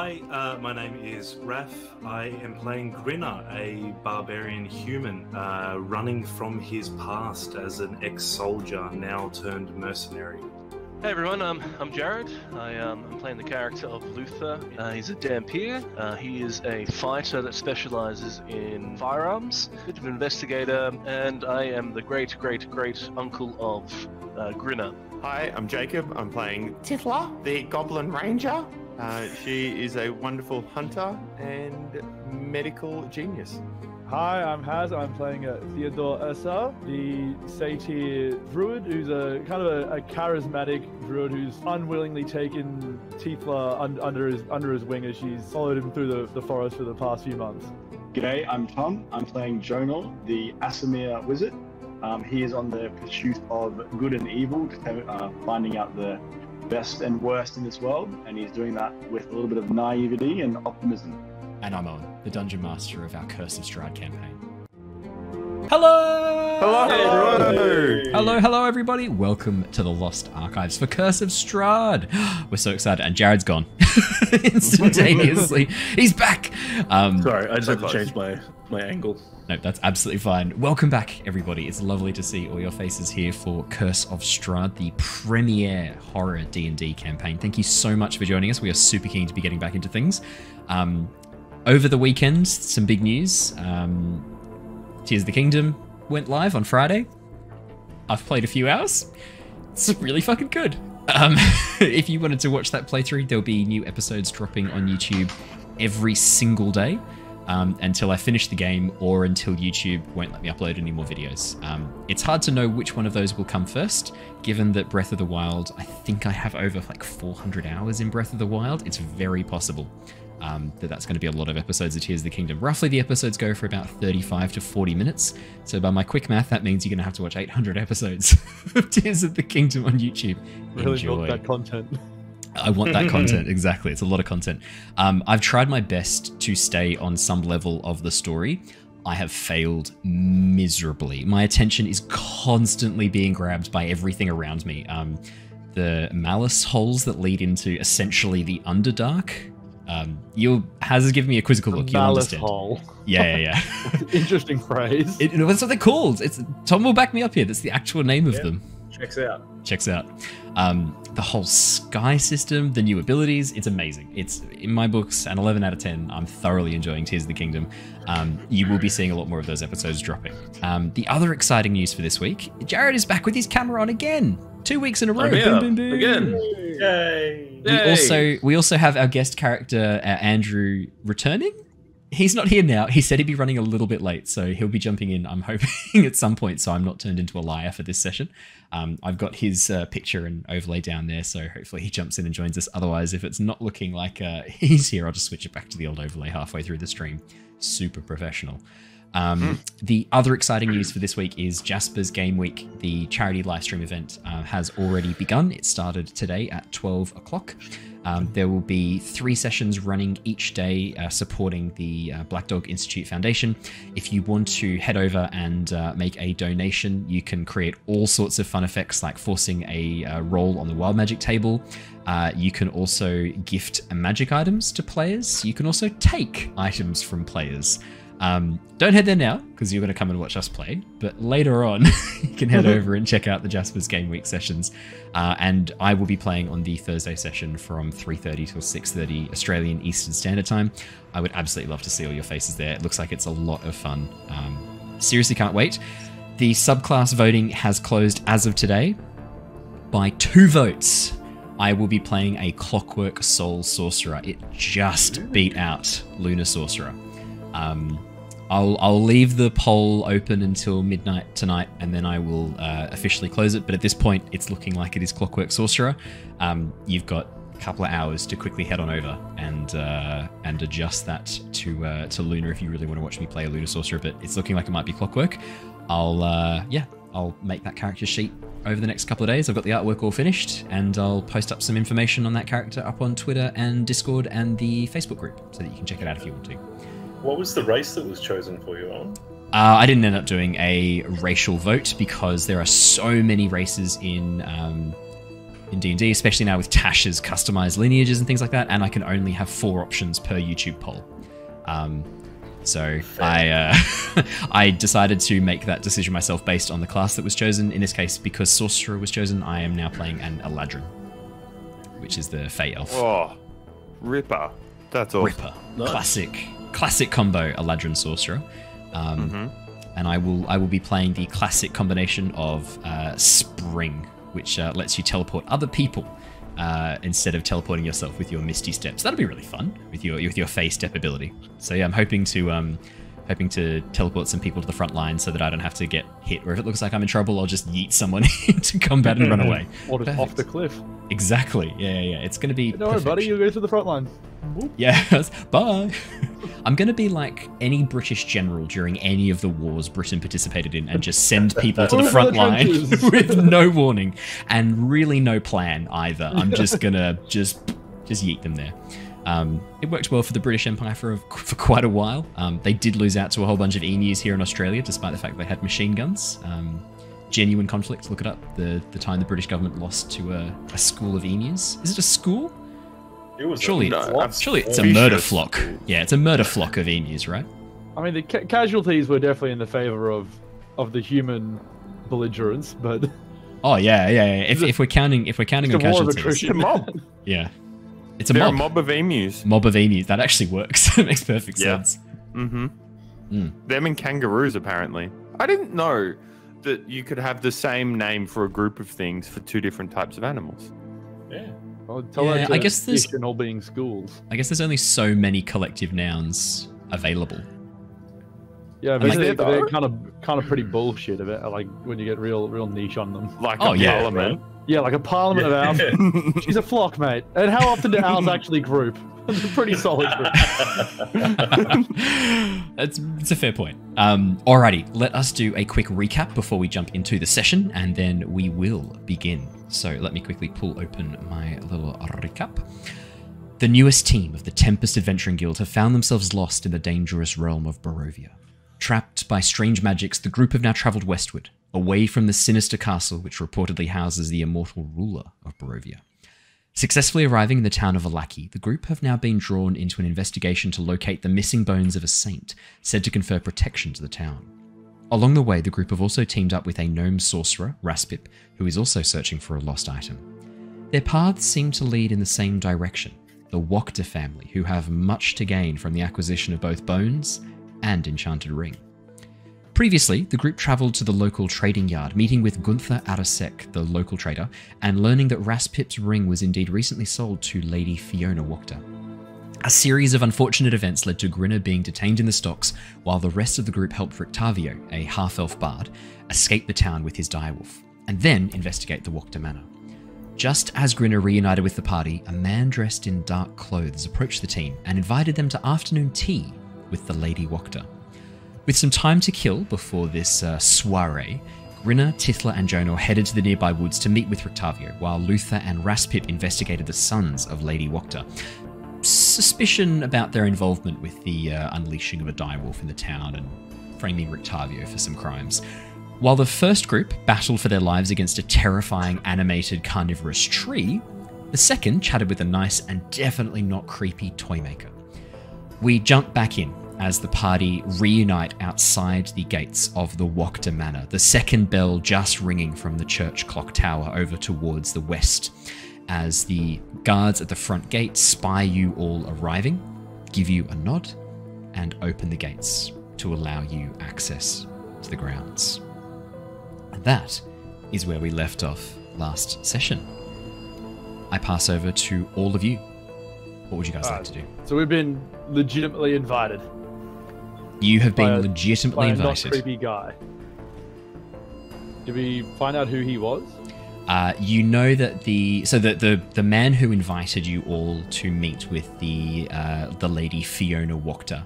Hi, my name is Raph. I am playing Grinner, a barbarian human running from his past as an ex-soldier, now turned mercenary. Hey everyone, I'm Jared. I'm playing the character of Luther. He's a Dhampir. He is a fighter that specializes in firearms, a bit of an investigator, and I am the great uncle of Grinner. Hi, I'm Jacob. I'm playing Tithla, the Goblin Ranger. She is a wonderful hunter and medical genius. Hi, I'm Haz. I'm playing Theodore, the Satyr Druid, who's a kind of a charismatic druid who's unwillingly taken Tithla under his wing as she's followed him through the forest for the past few months. G'day, I'm Tom. I'm playing Jonor, the Aasimar Wizard. He is on the pursuit of good and evil, finding out the best and worst in this world, and he's doing that with a little bit of naivety and optimism. And I'm Owen, the Dungeon Master of our Curse of Strahd campaign. Hello! Hello, everybody. Welcome to the Lost Archives for Curse of Strahd. We're so excited, and Jared's gone instantaneously. He's back. Sorry, I just had to change my angle. No, that's absolutely fine. Welcome back, everybody. It's lovely to see all your faces here for Curse of Strahd, the premier horror D&D campaign. Thank you so much for joining us. We are super keen to be getting back into things. Over the weekend, some big news. Tears of the Kingdom went live on Friday. I've played a few hours. It's really fucking good. If you wanted to watch that playthrough, there'll be new episodes dropping on YouTube every single day. Until I finish the game or until YouTube won't let me upload any more videos. It's hard to know which one of those will come first, given that Breath of the Wild, I think I have over like 400 hours in Breath of the Wild. It's very possible that's going to be a lot of episodes of Tears of the Kingdom. Roughly the episodes go for about 35 to 40 minutes. So by my quick math, that means you're going to have to watch 800 episodes of Tears of the Kingdom on YouTube. Really milk that content. I want that content, exactly. It's a lot of content. I've tried my best to stay on some level of the story. I have failed miserably. My attention is constantly being grabbed by everything around me. The malice holes that lead into essentially the Underdark. Has given me a quizzical look. You'll understand. Hole. Yeah. Interesting phrase. That's what they're called. Tom will back me up here. That's the actual name of them. Checks out. The whole sky system, the new abilities, it's amazing. It's in my books, an 11 out of 10. I'm thoroughly enjoying Tears of the Kingdom. You will be seeing a lot more of those episodes dropping. The other exciting news for this week, Jared is back with his camera on again. 2 weeks in a row. Again. Yay! We also have our guest character, Andrew, returning. He's not here now. He said he'd be running a little bit late, so he'll be jumping in, I'm hoping, at some point, so I'm not turned into a liar for this session. I've got his picture and overlay down there, so hopefully he jumps in and joins us. Otherwise, if it's not looking like he's here, I'll just switch it back to the old overlay halfway through the stream. Super professional. The other exciting news for this week is Jasper's Game Week. The charity livestream event has already begun. It started today at 12 o'clock. There will be 3 sessions running each day supporting the Black Dog Institute Foundation. If you want to head over and make a donation, you can create all sorts of fun effects like forcing a roll on the wild magic table. You can also gift magic items to players. You can also take items from players. Don't head there now because you're going to come and watch us play, but later on you can head over and check out the Jasper's Game Week sessions, and I will be playing on the Thursday session from 3:30 till 6:30 Australian Eastern Standard Time. I would absolutely love to see all your faces there. It looks like it's a lot of fun. Seriously can't wait. The subclass voting has closed as of today. By 2 votes, I will be playing a Clockwork Soul Sorcerer. It just beat out Lunar Sorcerer. I'll leave the poll open until midnight tonight, and then I will officially close it. But at this point, it's looking like it is Clockwork Sorcerer. You've got a couple of hours to quickly head on over and adjust that to Lunar if you really want to watch me play a Lunar Sorcerer. But it's looking like it might be Clockwork. I'll make that character sheet over the next couple of days. I've got the artwork all finished, and I'll post up some information on that character up on Twitter and Discord and the Facebook group so that you can check it out if you want to. What was the race that was chosen for you, Owen? I didn't end up doing a racial vote because there are so many races in in D&D, especially now with Tash's customized lineages and things like that, and I can only have 4 options per YouTube poll. So I decided to make that decision myself based on the class that was chosen. In this case, because Sorcerer was chosen, I am now playing an Eladrin, which is the Fey Elf. Oh, Ripper. That's awesome. Ripper. Nice. Classic combo Eladrin Sorcerer. And I will be playing the classic combination of Spring, which lets you teleport other people instead of teleporting yourself with your Misty Steps. That'll be really fun with your Fey Step ability. So yeah, I'm hoping to teleport some people to the front line so that I don't have to get hit. Or if it looks like I'm in trouble, I'll just yeet someone into combat and run away. Or just off the cliff. Exactly. Yeah. It's going to be. Don't worry, buddy. You'll go to the front line. Yes. Bye. I'm going to be like any British general during any of the wars Britain participated in and just send people to the front line with no warning and really no plan either. I'm just going to just yeet them there. It worked well for the British Empire for quite a while. They did lose out to a whole bunch of emus here in Australia, despite the fact they had machine guns. Genuine conflict, look it up. The time the British government lost to a school of emus. Is it a school? It was surely it's a murder flock. Yeah, it's a murder flock of emus, right? I mean, the casualties were definitely in the favor of the human belligerents, but oh yeah. If we're counting on casualties, it's a mob. Yeah, it's a mob of emus. Mob of emus. That actually works. It makes perfect sense. Them and kangaroos apparently. I didn't know that you could have the same name for a group of things for 2 different types of animals. Yeah. Well, I guess there's all being schools. I guess there's only so many collective nouns available. Yeah, but they're kind of pretty bullshit of it. Like when you get real niche on them. Like parliament. Yeah, like a parliament of owls. She's a flock, mate. And how often do owls actually group? It's a pretty solid group. It's a fair point. Alrighty, let us do a quick recap before we jump into the session, and then we will begin. So let me quickly pull open my little recap. The newest team of the Tempest Adventuring Guild have found themselves lost in the dangerous realm of Barovia. Trapped by strange magics, the group have now travelled westward, away from the sinister castle which reportedly houses the immortal ruler of Barovia. Successfully arriving in the town of Alaki, the group have now been drawn into an investigation to locate the missing bones of a saint, said to confer protection to the town. Along the way, the group have also teamed up with a gnome sorcerer, Raspip, who is also searching for a lost item. Their paths seem to lead in the same direction, the Wachter family, who have much to gain from the acquisition of both bones and enchanted ring. Previously, the group travelled to the local trading yard, meeting with Gunther Arasek, the local trader, and learning that Raspip's ring was indeed recently sold to Lady Fiona Wachter. A series of unfortunate events led to Grinner being detained in the stocks, while the rest of the group helped Rictavio, a half-elf bard, escape the town with his direwolf, and then investigate the Wachter manor. Just as Grinner reunited with the party, a man dressed in dark clothes approached the team and invited them to afternoon tea with the Lady Wachter. With some time to kill before this soiree, Grinner, Tithla and Jonor headed to the nearby woods to meet with Rictavio, while Luther and Raspip investigated the sons of Lady Wachter. Suspicion about their involvement with the unleashing of a direwolf in the town and framing Rictavio for some crimes. While the first group battled for their lives against a terrifying animated carnivorous tree, the second chatted with a nice and definitely not creepy toymaker. We jump back in as the party reunite outside the gates of the Wachter Manor, the second bell just ringing from the church clock tower over towards the west, as the guards at the front gate spy you all arriving, give you a nod, and open the gates to allow you access to the grounds. And that is where we left off last session. I pass over to all of you. What would you guys like to do? So we've been legitimately invited. You have been legitimately invited. Not creepy guy. Did we find out who he was? You know that the man who invited you all to meet with the Lady Fiona Wachter,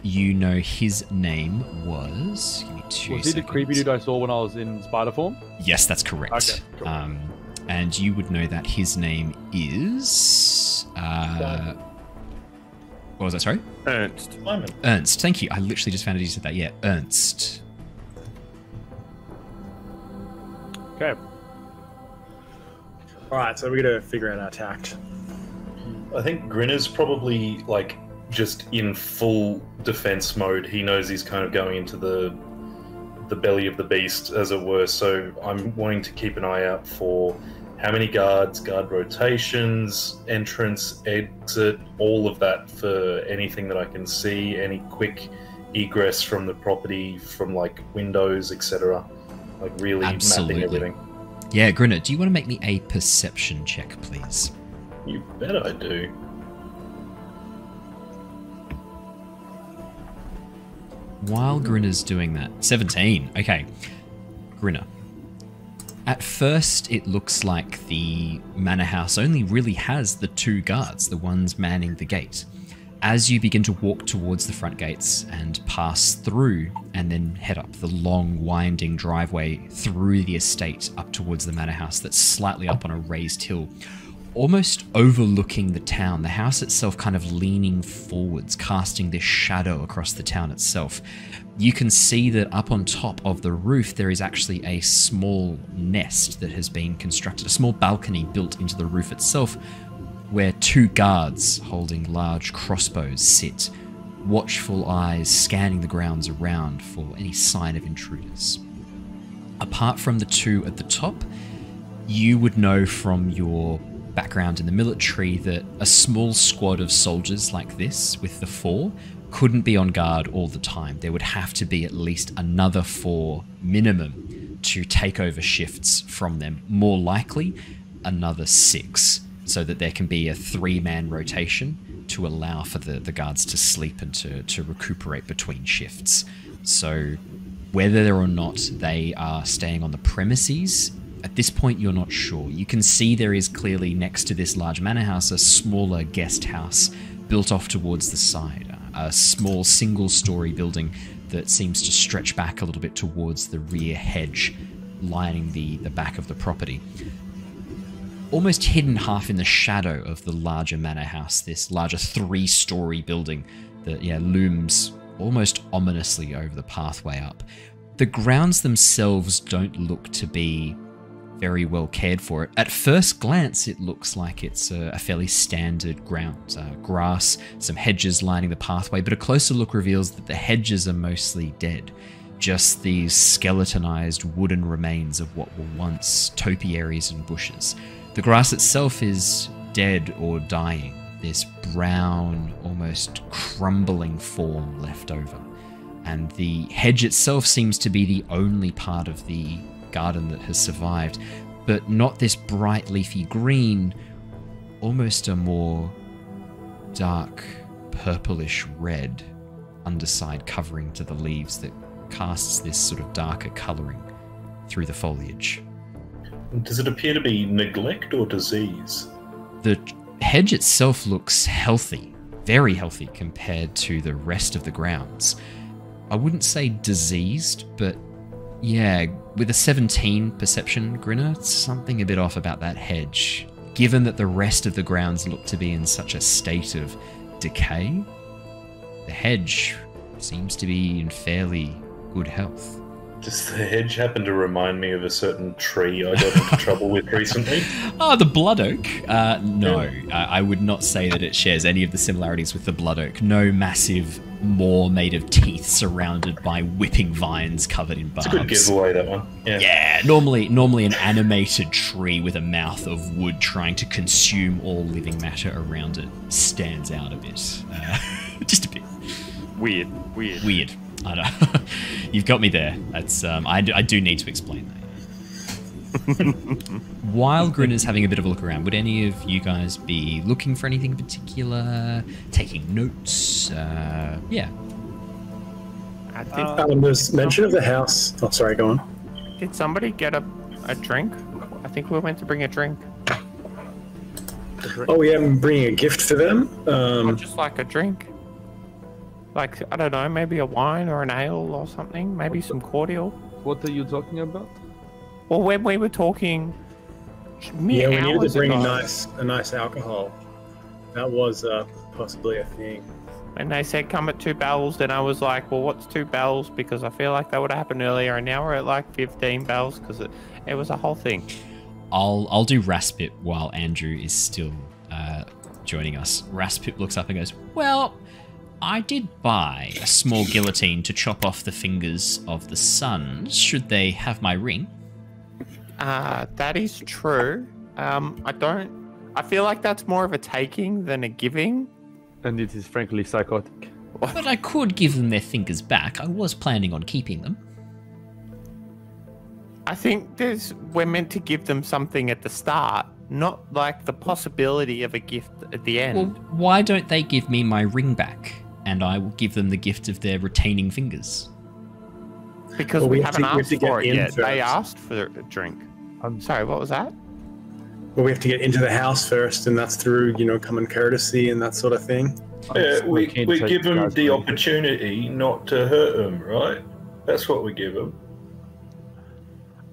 you know his name was. Give me 2 seconds. Was he the creepy dude I saw when I was in spider form? Yes, that's correct. Okay, cool. And you would know that his name is. What was that? Sorry. Ernst. Ernst. Thank you. I literally just found out you said that. Yeah, Ernst. Okay. Alright, so we gotta figure out our tact. I think Grinner's probably like just in full defense mode. He knows he's kind of going into the belly of the beast, as it were. So I'm wanting to keep an eye out for how many guards, guard rotations, entrance, exit, all of that for anything that I can see, any quick egress from the property, from like windows, etc. Like really mapping everything. Yeah, Grinner, do you want to make me a perception check, please? You bet I do. While Grinner's doing that, 17. Okay, Grinner. At first, it looks like the manor house only really has the 2 guards, the ones manning the gate. As you begin to walk towards the front gates and pass through and then head up the long, winding driveway through the estate up towards the manor house that's slightly up on a raised hill, almost overlooking the town, the house itself kind of leaning forwards, casting this shadow across the town itself. You can see that up on top of the roof there is actually a small nest that has been constructed, a small balcony built into the roof itself, where 2 guards holding large crossbows sit, watchful eyes scanning the grounds around for any sign of intruders. Apart from the 2 at the top, you would know from your background in the military that a small squad of soldiers like this, with the 4, couldn't be on guard all the time. There would have to be at least another 4 minimum to take over shifts from them. More likely, another 6, so that there can be a 3-man rotation to allow for the guards to sleep and to recuperate between shifts. So whether or not they are staying on the premises, at this point, you're not sure. You can see there is clearly, next to this large manor house, a smaller guest house built off towards the side. A small single-story building that seems to stretch back a little bit towards the rear hedge, lining the back of the property. Almost hidden half in the shadow of the larger manor house, this larger 3-story building that looms almost ominously over the pathway up. The grounds themselves don't look to be very well cared for. At first glance, it looks like it's a fairly standard ground. Grass, some hedges lining the pathway, but a closer look reveals that the hedges are mostly dead. Just these skeletonized wooden remains of what were once topiaries and bushes. The grass itself is dead or dying. This brown, almost crumbling form left over. And the hedge itself seems to be the only part of the garden that has survived, but not this bright leafy green, almost a more dark purplish red underside covering to the leaves that casts this sort of darker colouring through the foliage. Does it appear to be neglect or disease? The hedge itself looks healthy, very healthy compared to the rest of the grounds. I wouldn't say diseased, but yeah, with a 17 perception, Grinner, something a bit off about that hedge. Given that the rest of the grounds look to be in such a state of decay, the hedge seems to be in fairly good health. Does the hedge happen to remind me of a certain tree I got into trouble with recently? Oh, the blood oak? No, I would not say that it shares any of the similarities with the blood oak. No massive maw made of teeth surrounded by whipping vines covered in barbs. It's a good giveaway, that one. Yeah, normally an animated tree with a mouth of wood trying to consume all living matter around it stands out a bit. Just a bit. Weird. I know. You've got me there. That's I do need to explain that. While Grinner's having a bit of a look around, would any of you guys be looking for anything in particular? Taking notes? Yeah. I think There's mention of the house. Oh, sorry, go on. Did somebody get a drink? I think we went to bring a drink. Oh, yeah, I'm bringing a gift for them. Or just like a drink. Like, I don't know, maybe a wine or an ale or something. Maybe some cordial. What are you talking about? Well, when we were talking... Yeah, we needed to bring a nice alcohol. That was possibly a thing. And they said come at 2 barrels, then I was like, well, what's 2 barrels? Because I feel like that would have happened earlier, and now we're at like 15 barrels because it was a whole thing. I'll do Raspip while Andrew is still joining us. Raspip looks up and goes, well, I did buy a small guillotine to chop off the fingers of the sons, should they have my ring. That is true. I feel like that's more of a taking than a giving. And it is frankly psychotic. But I could give them their fingers back. I was planning on keeping them. I think we're meant to give them something at the start, not like the possibility of a gift at the end. Well, why don't they give me my ring back, and I will give them the gift of their retaining fingers? Because we haven't asked for it yet. They asked for a drink. I'm sorry, what was that? Well, we have to get into the house first, and that's through, common courtesy and that sort of thing. Yeah, we give them the opportunity not to hurt them, right? That's what we give them.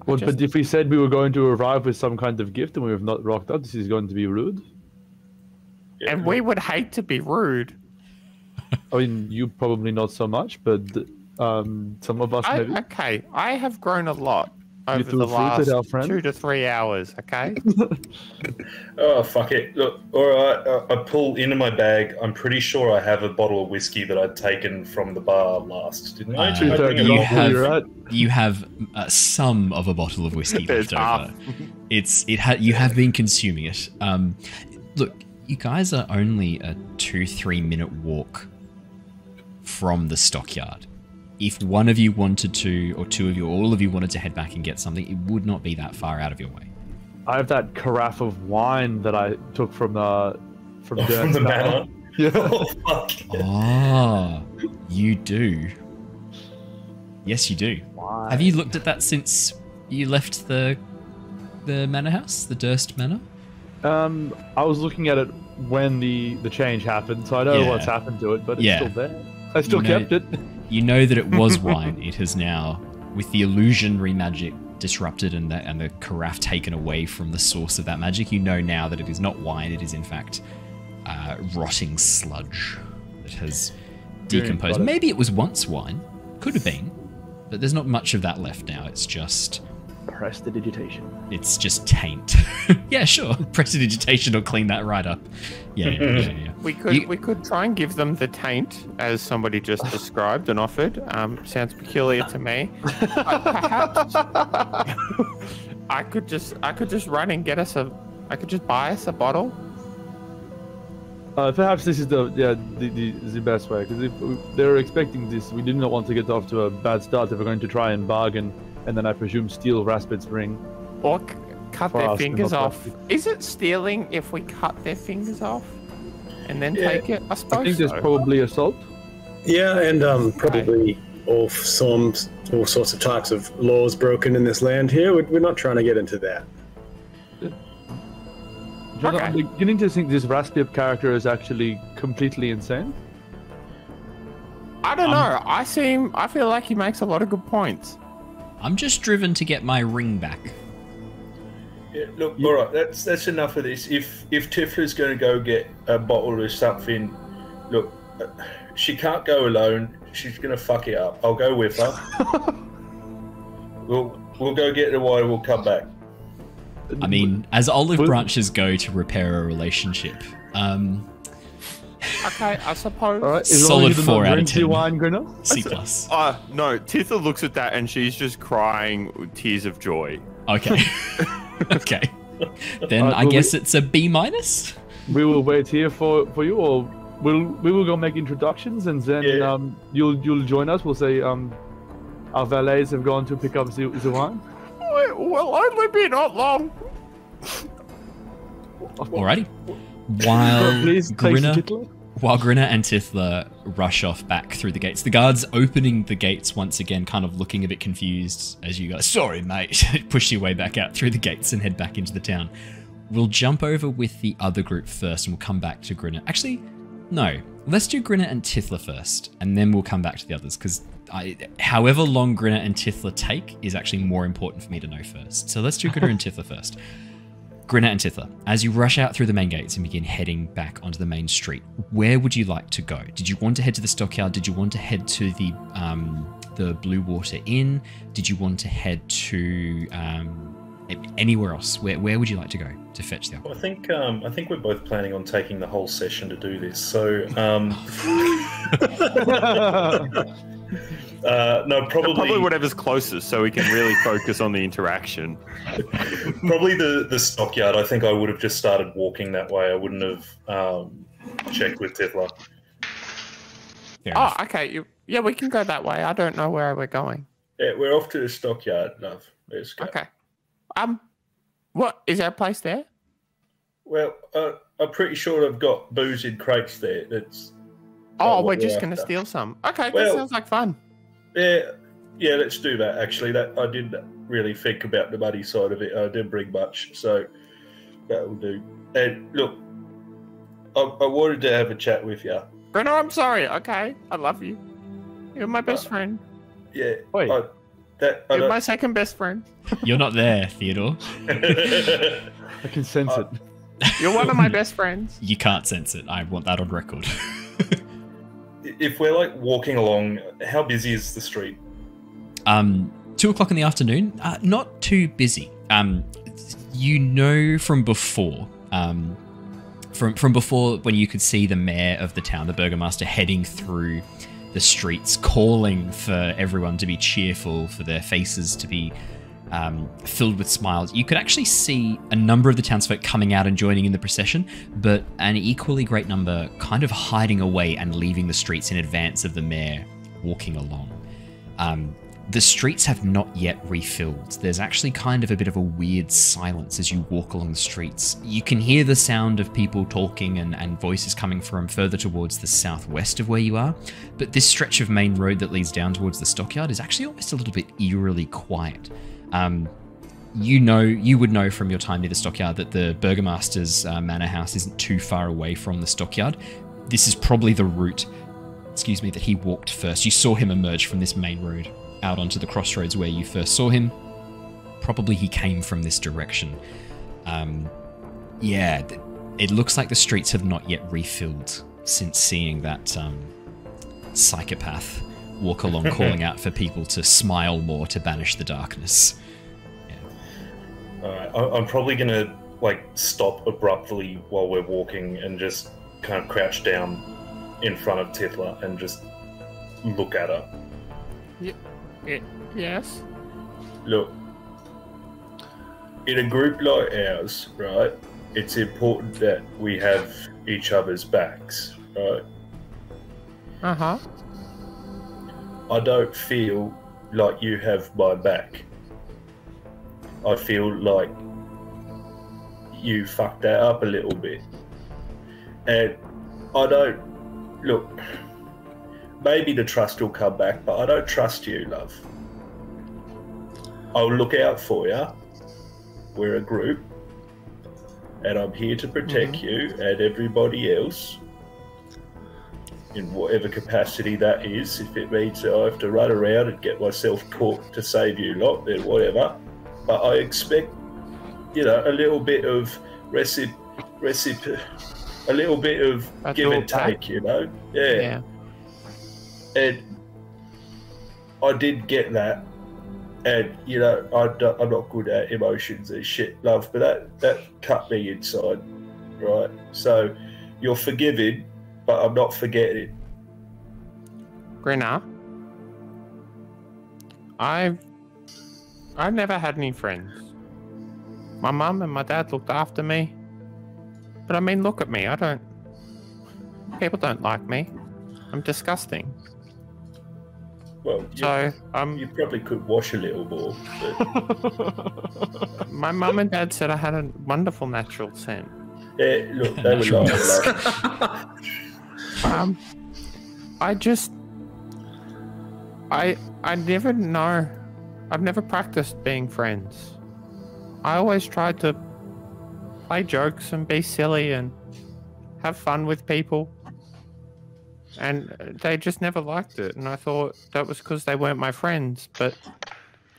Well, but if we said we were going to arrive with some kind of gift and we have not rocked up, this is going to be rude. Yeah. And we would hate to be rude. I mean, you probably not so much, but some of us maybe. Okay, I have grown a lot over the last 2 to 3 hours, okay? Oh, fuck it. Look, alright, I pull into my bag. I'm pretty sure I have a bottle of whiskey that I'd taken from the bar last, didn't I? You have some of a bottle of whiskey left over. You have been consuming it. Look, you guys are only a 2-3 minute walk from the stockyard. If one of you wanted to, or two of you, or all of you wanted to head back and get something, it would not be that far out of your way. I have that carafe of wine that I took from the manor. Yeah. Oh, fuck. Oh, you do. Yes, you do. Why? Have you looked at that since you left the manor house, the Durst Manor? I was looking at it when the change happened, so I know what's happened to it, but it's still there. I still kept it. You know that it was wine. It has now, with the illusionary magic disrupted and the carafe taken away from the source of that magic, you know now that it is not wine. It is in fact rotting sludge that has decomposed. Maybe it was once wine. Could have been. But there's not much of that left now. It's just prestidigitation. It's just taint. Yeah, sure. Prestidigitation will clean that right up. Yeah. We could try and give them the taint, as somebody just described and offered. Sounds peculiar to me. Perhaps I could just run and get us I could just buy us a bottle. Perhaps this is the best way, because if they're expecting this, we do not want to get off to a bad start if we're going to try and bargain, and then I presume steal Raspip's ring. Or cut their fingers off. Is it stealing if we cut their fingers off and then take it? I suppose I think there's probably assault. Yeah, and probably all sorts of types of laws broken in this land here. We're not trying to get into that. Jonor, I'm beginning to think this Raspip character is actually completely insane. I don't know. I feel like he makes a lot of good points. I'm just driven to get my ring back. Yeah, look, all right, that's enough of this. If Tithla's going to go get a bottle or something, look, she can't go alone. She's going to fuck it up. I'll go with her. We'll go get the water. We'll come back. I mean, as olive branches go to repair a relationship, okay, I suppose. All right, solid 4 out of 10. Wine, Grinner? C+. No, Tithla looks at that and she's just crying with tears of joy. Okay. Okay. Then I guess it's a B-. We will wait here for you, or we will go make introductions, and then you'll join us. We'll say our valets have gone to pick up the wine. Will only be not long. Alrighty. While Grinner and Tithla rush off back through the gates, the guards opening the gates once again, kind of looking a bit confused as you guys, sorry mate, push your way back out through the gates and head back into the town. We'll jump over with the other group first and we'll come back to Grinner. Actually, no. Let's do Grinner and Tithla first, and then we'll come back to the others, because however long Grinner and Tithla take is actually more important for me to know first. So let's do Grinner and Tithla first. Grinner and Tithla, as you rush out through the main gates and begin heading back onto the main street, where would you like to go? Did you want to head to the stockyard? Did you want to head to the Blue Water Inn? Did you want to head to Anywhere else? Where would you like to go to fetch the alcohol? I think we're both planning on taking the whole session to do this. So no, Probably whatever's closest, so we can really focus on the interaction. Probably the stockyard. I think I would have just started walking that way. I wouldn't have checked with Tithla. Oh, okay. Yeah, we can go that way. I don't know where we're going. Yeah, we're off to the stockyard, love. Let's go. Okay. What is there a place there? Well, I'm pretty sure I've got booze in crates there. That's. Oh, we're just gonna steal some. Okay, that sounds like fun. Yeah, let's do that. Actually, that I didn't really think about the money side of it. I didn't bring much, so that will do. And look, I wanted to have a chat with you. Grinner, I'm sorry. Okay, I love you. You're my best friend. Yeah. Wait. You're my second best friend. You're not there, Theodore. I can sense it. You're one of my best friends. You can't sense it. I want that on record. If we're like walking along, how busy is the street? 2 o'clock in the afternoon. Not too busy. You know from before. From before when you could see the mayor of the town, the burgomaster, heading through the streets, calling for everyone to be cheerful, for their faces to be filled with smiles. You could actually see a number of the townsfolk coming out and joining in the procession, but an equally great number kind of hiding away and leaving the streets in advance of the mayor walking along. The streets have not yet refilled. There's actually kind of a bit of a weird silence as you walk along the streets. You can hear the sound of people talking and voices coming from further towards the southwest of where you are, but this stretch of main road that leads down towards the stockyard is actually almost a little bit eerily quiet. You would know from your time near the stockyard that the burgomaster's manor house isn't too far away from the stockyard. This is probably the route, that he walked first. You saw him emerge from this main road out onto the crossroads where you first saw him. Probably he came from this direction. It looks like the streets have not yet refilled since seeing that psychopath walk along calling out for people to smile more to banish the darkness. Alright, I'm probably gonna stop abruptly while we're walking and just kind of crouch down in front of Tithla and just look at her. Yes? Look, in a group like ours, right, it's important that we have each other's backs, right? Uh-huh. I don't feel like you have my back. I feel like you fucked that up a little bit. And I don't... Look, maybe the trust will come back, but I don't trust you, love. I'll look out for you. We're a group. And I'm here to protect you and everybody else. In whatever capacity that is. If it means that I have to run around and get myself caught to save you lot, then whatever. But I expect, a little bit of a little bit of give and take, Yeah. And I did get that. And, I'm not good at emotions and shit, love, but that cut me inside, right? So you're forgiving, but I'm not forgetting. Grinner, I've never had any friends. My mum and my dad looked after me. But I mean, look at me. People don't like me. I'm disgusting. Well, you probably could wash a little more. But... My mum and dad said I had a wonderful natural scent. Yeah, look, they were I never know. I've never practiced being friends. I always tried to play jokes and be silly and have fun with people. And they just never liked it. And I thought that was because they weren't my friends. But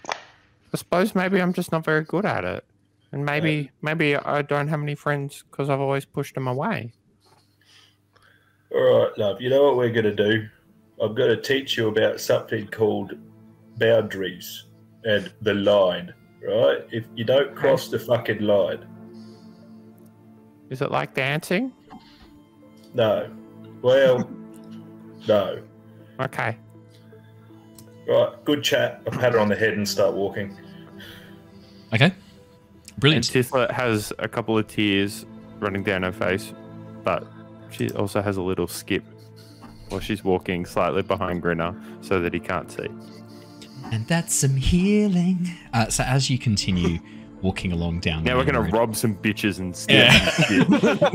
I suppose maybe I'm just not very good at it. And maybe I don't have any friends because I've always pushed them away. All right, love. You know what we're going to do? I'm going to teach you about something called boundaries and the line, right? If you don't cross the fucking line. Is it like dancing? No. Well, no. Okay. Right, good chat. I pat her on the head and start walking. Okay. And Brilliant. Tithla has a couple of tears running down her face, but she also has a little skip while she's walking slightly behind Grinner so that he can't see. And that's some healing. So as you continue walking along down Now the we're going road, to rob some bitches and stab some shit.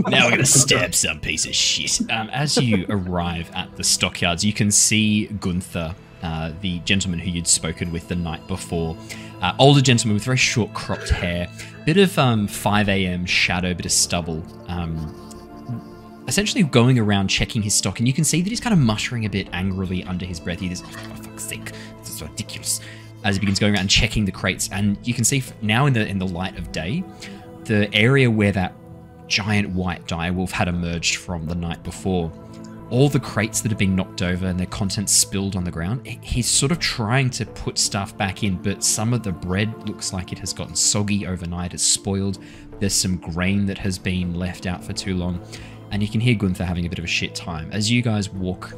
now we're going to stab some piece of shit. As you arrive at the stockyards, you can see Gunther, the gentleman who you'd spoken with the night before. Older gentleman with very short cropped hair, bit of 5 a.m. shadow, bit of stubble. Essentially going around checking his stock, and you can see that he's kind of muttering a bit angrily under his breath. He's, oh, for fuck's sake, this is ridiculous. As he begins going around checking the crates, and you can see now in the light of day, the area where that giant white direwolf had emerged from the night before. All the crates that have been knocked over and their contents spilled on the ground, he's sort of trying to put stuff back in, but some of the bread looks like it has gotten soggy overnight, it's spoiled. There's some grain that has been left out for too long, and you can hear Gunther having a bit of a shit time. As you guys walk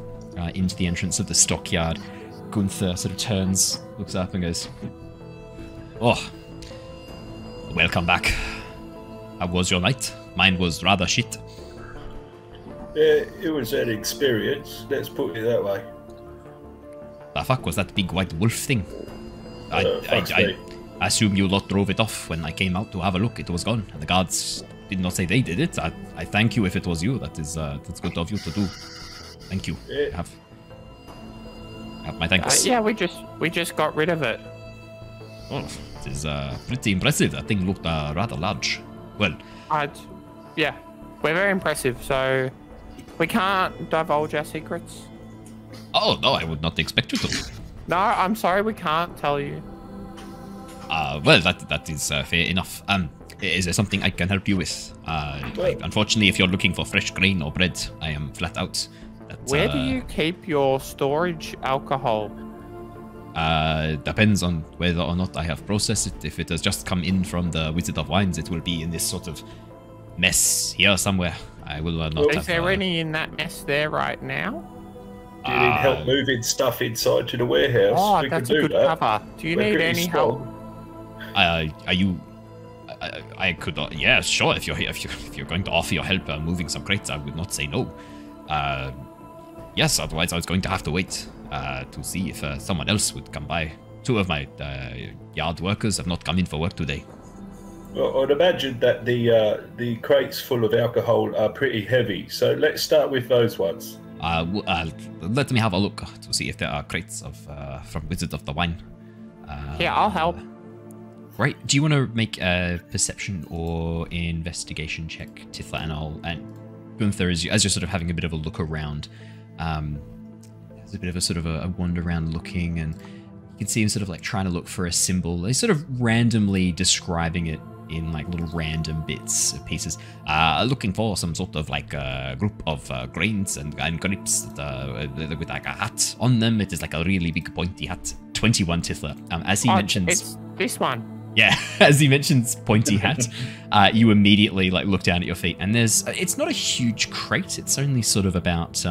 into the entrance of the stockyard, Gunther sort of turns, looks up and goes, "Oh, welcome back. How was your night? Mine was rather shit." Yeah, it was an experience, let's put it that way. The fuck was that big white wolf thing? Fuck's I sake. assume you lot drove it off when I came out to have a look. It was gone, and the guards did not say they did it. I thank you if it was you. That's good of you to do. Thank you. Yeah. Have my thanks. Yeah, we just got rid of it. Oh, it is pretty impressive. That thing looked rather large. Well, Yeah, we're very impressive, so we can't divulge our secrets. oh no, I would not expect you to. No, I'm sorry, we can't tell you. Well, that is fair enough. Is there something I can help you with? Unfortunately, if you're looking for fresh grain or bread, I am flat out. Where do you keep your storage alcohol? Depends on whether or not I have processed it. If it has just come in from the Wizard of Wines, it will be in this sort of mess here somewhere. I will not have... Is there any in that mess there right now? Do you need help moving stuff inside to the warehouse? Oh, We that's can a do good that. cover. Do you We're need pretty any strong. help? Are you... I could... yeah, sure. If you're going to offer your help moving some crates, I would not say no. Yes, otherwise I was going to have to wait to see if someone else would come by. Two of my yard workers have not come in for work today. Well, I'd imagine that the crates full of alcohol are pretty heavy, so let's start with those ones. Let me have a look to see if there are crates of from Wizard of the Wine. Yeah, I'll help. Right. Do you want to make a perception or investigation check, Tithla, and Gunther, as you're sort of having a bit of a look around, there's a bit of a sort of a wander around looking, and you can see him sort of like trying to look for a symbol. He's sort of randomly describing it in like little random bits of pieces. Looking for some sort of like a group of grains and grapes with like a hat on them. It is like a really big pointy hat. 21 Tithla. As he mentions, it's this one. yeah, as he mentions pointy hat, you immediately like look down at your feet, and it's not a huge crate. It's only sort of about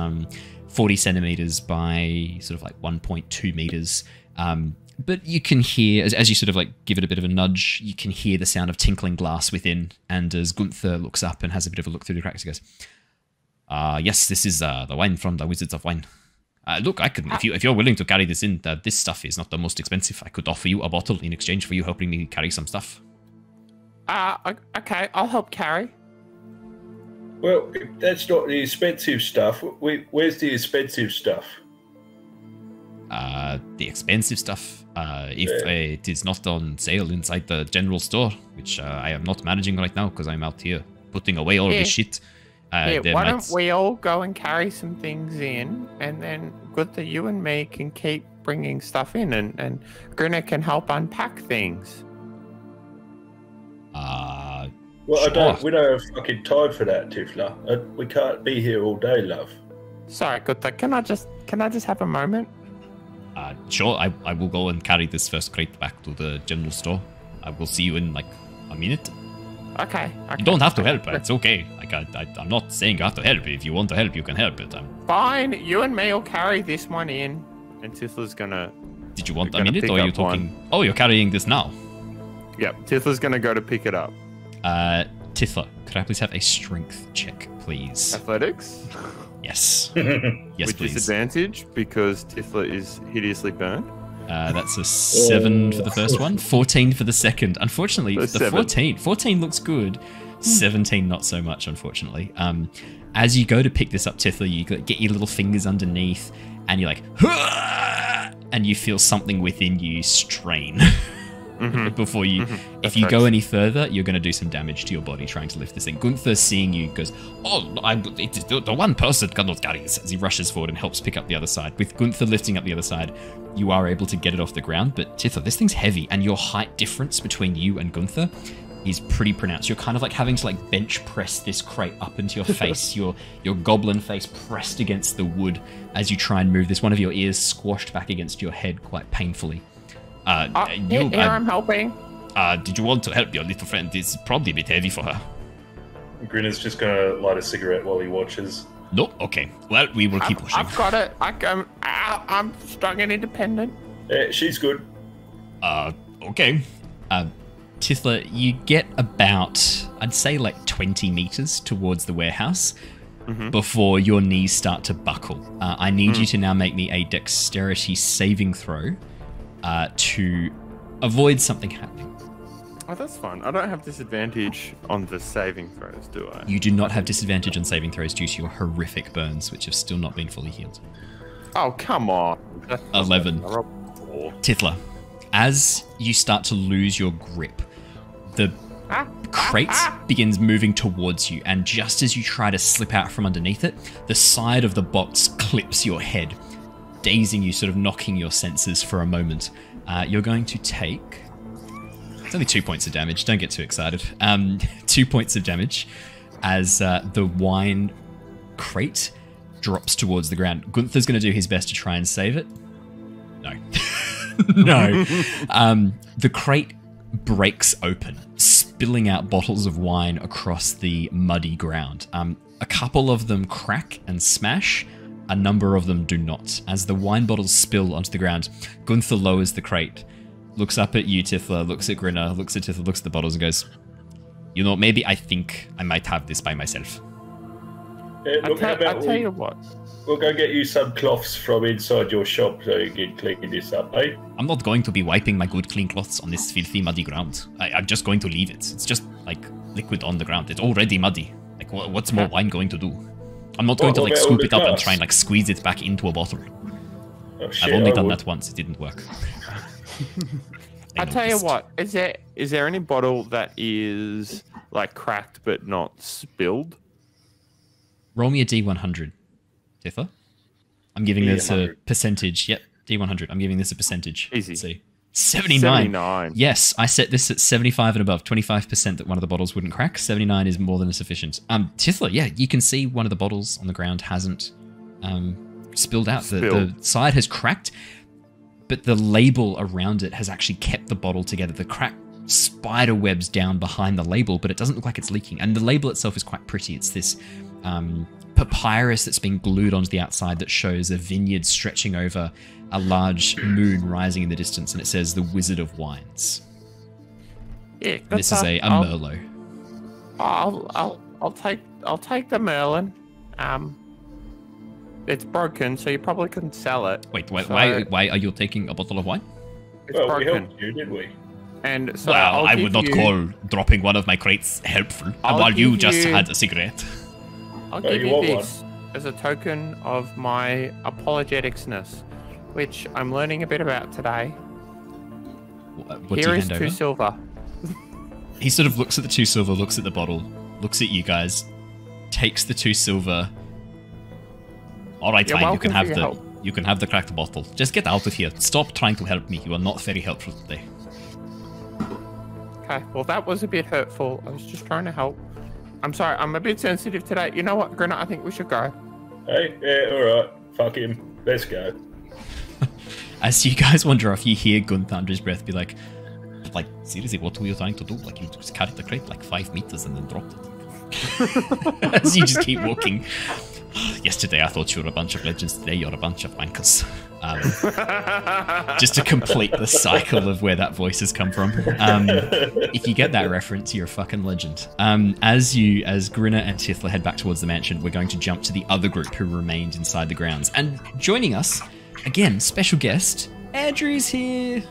40 centimeters by sort of like 1.2 meters. But you can hear, as you sort of like give it a bit of a nudge, you can hear the sound of tinkling glass within. And as Gunther looks up and has a bit of a look through the cracks, he goes, yes, this is the wine from the Wizards of Wine. Look, I could, if you're willing to carry this in, this stuff is not the most expensive. I could offer you a bottle in exchange for you helping me carry some stuff. Okay, I'll help carry. Well, if that's not the expensive stuff. Where's the expensive stuff? The expensive stuff, if it is not on sale inside the general store, which I am not managing right now because I'm out here putting away all this shit. Why don't we all go and carry some things in, and then Gunther, you and me can keep bringing stuff in, and Grinner can help unpack things. Well, sure. we don't have fucking time for that, Tithla. We can't be here all day, love. Sorry, Gunther, can I just have a moment? Sure, I will go and carry this first crate back to the general store. I will see you in like a minute. Okay. You don't have to help. It's okay. Like I'm not saying you have to help. If you want to help, you can help. But Fine. You and me will carry this one in. And Tithla's gonna... Did you want a minute, or are you talking... One. Oh, you're carrying this now. Yep. Tithla's gonna go to pick it up. Tithla, could I please have a strength check, please? Athletics? Yes. Yes, with please. Disadvantage, because Tithla is hideously burned. That's a 7 for the first one, 14 for the second. Unfortunately, the 14 looks good. 17 not so much, unfortunately. As you go to pick this up, Tithla, you get your little fingers underneath, and you're like, Hah! And you feel something within you strain. Before you, if you go any further, you're going to do some damage to your body trying to lift this thing. Gunther, seeing you, goes, the one person cannot carry this. As he rushes forward and helps pick up the other side. With Gunther lifting up the other side, you are able to get it off the ground. But Tithla, this thing's heavy, and your height difference between you and Gunther is pretty pronounced. You're kind of like having to like bench press this crate up into your face, your goblin face pressed against the wood as you try and move this. One of your ears squashed back against your head quite painfully. I'm helping. Did you want to help your little friend? It's probably a bit heavy for her. Grinner's just gonna light a cigarette while he watches. No? Okay. Well, we will keep pushing. I've got it. I'm strong and independent. She's good. Okay. Tithla, you get about, I'd say like 20 meters towards the warehouse before your knees start to buckle. I need you to now make me a dexterity saving throw to avoid something happening. Oh, that's fine. I don't have disadvantage on the saving throws, do I? You do not have disadvantage on saving throws due to your horrific burns, which have still not been fully healed. Oh, come on. 11. Tithla, as you start to lose your grip, the crate begins moving towards you, and just as you try to slip out from underneath it, the side of the box clips your head, dazing you, sort of knocking your senses for a moment. You're going to take... It's only 2 points of damage, don't get too excited. 2 points of damage as the wine crate drops towards the ground. Gunther's going to do his best to try and save it. No. No. The crate breaks open, spilling out bottles of wine across the muddy ground. A couple of them crack and smash. A number of them do not. As the wine bottles spill onto the ground, Gunther lowers the crate, looks up at you, Tithla, looks at Grinner, looks at Tithla, looks at the bottles and goes, you know, maybe I think I might have this by myself. I'll tell you what. We'll go get you some cloths from inside your shop so you can clean this up, eh? I'm not going to be wiping my good clean cloths on this filthy muddy ground. I'm just going to leave it. It's just like liquid on the ground. It's already muddy. Like what's more wine going to do? I'm not going to like scoop it up and try and like squeeze it back into a bottle. Oh, shit, I've only done that once. It didn't work. I tell you what, is there any bottle that is like cracked but not spilled? Roll me a D100, Tithla. I'm giving this a percentage. Yep, D100. I'm giving this a percentage. Easy. Let's see. 79. Yes, I set this at 75 and above. 25% that one of the bottles wouldn't crack. 79 is more than sufficient. Tithla, yeah, you can see one of the bottles on the ground hasn't spilled out. The side has cracked, but the label around it has actually kept the bottle together. The crack spider webs down behind the label, but it doesn't look like it's leaking. And the label itself is quite pretty. It's this papyrus that's been glued onto the outside that shows a vineyard stretching over a large moon rising in the distance, and it says the Wizard of Wines. Yeah, this is a Merlot. I'll take the Merlin. It's broken, so you probably couldn't sell it. Wait, why are you taking a bottle of wine? It's broken. We helped you, did we? And so well, I would not call dropping one of my crates helpful, while you just had a cigarette. I'll give you this as a token of my apologeticsness, which I'm learning a bit about today. What Here is 2 silver. He sort of looks at the 2 silver, looks at the bottle, looks at you guys, takes the 2 silver. All right, fine. You can have the cracked bottle. Just get out of here. Stop trying to help me. You are not very helpful today. Okay. Well, that was a bit hurtful. I was just trying to help. I'm sorry. I'm a bit sensitive today. You know what, Grinner? I think we should go. Hey, yeah, all right. Fuck him. Let's go. As you guys wander off, you hear Gunther under his breath be like, Like, seriously, what were you trying to do? Like, you just carried the crate like 5 meters and then dropped it. As you just keep walking. Yesterday I thought you were a bunch of legends, today you're a bunch of wankers. Just to complete the cycle of where that voice has come from. If you get that reference, you're a fucking legend. As Grinner and Tithla head back towards the mansion, we're going to jump to the other group who remained inside the grounds. And joining us, again, special guest, Andrew's here.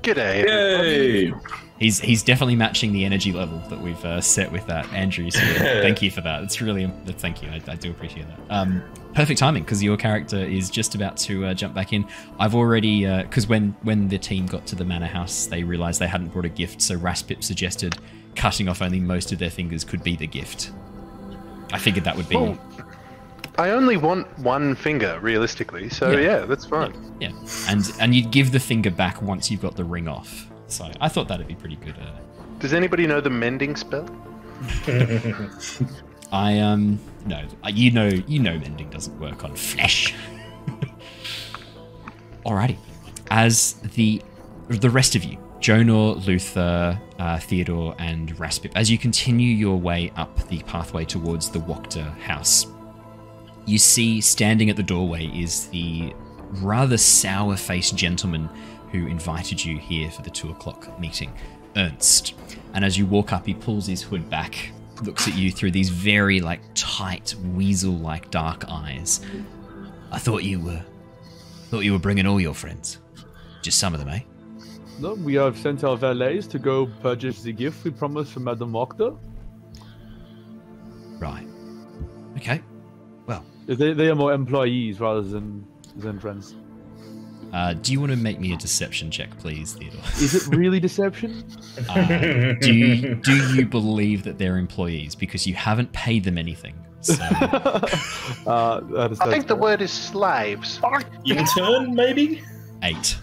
G'day. Yay! He's definitely matching the energy level that we've set with that. Andrew's here. Thank you for that. It's really, thank you. I do appreciate that. Perfect timing, because your character is just about to jump back in. I've already, because when the team got to the manor house, they realized they hadn't brought a gift, so Raspip suggested cutting off only most of their fingers could be the gift. I figured that would be... Well, I only want one finger, realistically, so yeah that's fine. Yeah, and you'd give the finger back once you've got the ring off. So I thought that'd be pretty good. Does anybody know the mending spell? No, you know mending doesn't work on flesh. Alrighty, as the rest of you, Jonor, Luther, Theodore, and Raspip, as you continue your way up the pathway towards the Wachter house, you see standing at the doorway is the rather sour-faced gentleman who invited you here for the 2 o'clock meeting, Ernst. And as you walk up, he pulls his hood back, looks at you through these very, tight, weasel-like dark eyes. I thought you were bringing all your friends. Just some of them, eh? No, we have sent our valets to go purchase the gift we promised from Madame Wachter. Right. Okay. Well. They are more employees rather than friends. Do you want to make me a deception check, please, Theodore? Is it really deception? Do you believe that they're employees? Because you haven't paid them anything. So. I think the word is slaves. Intern, maybe? 8.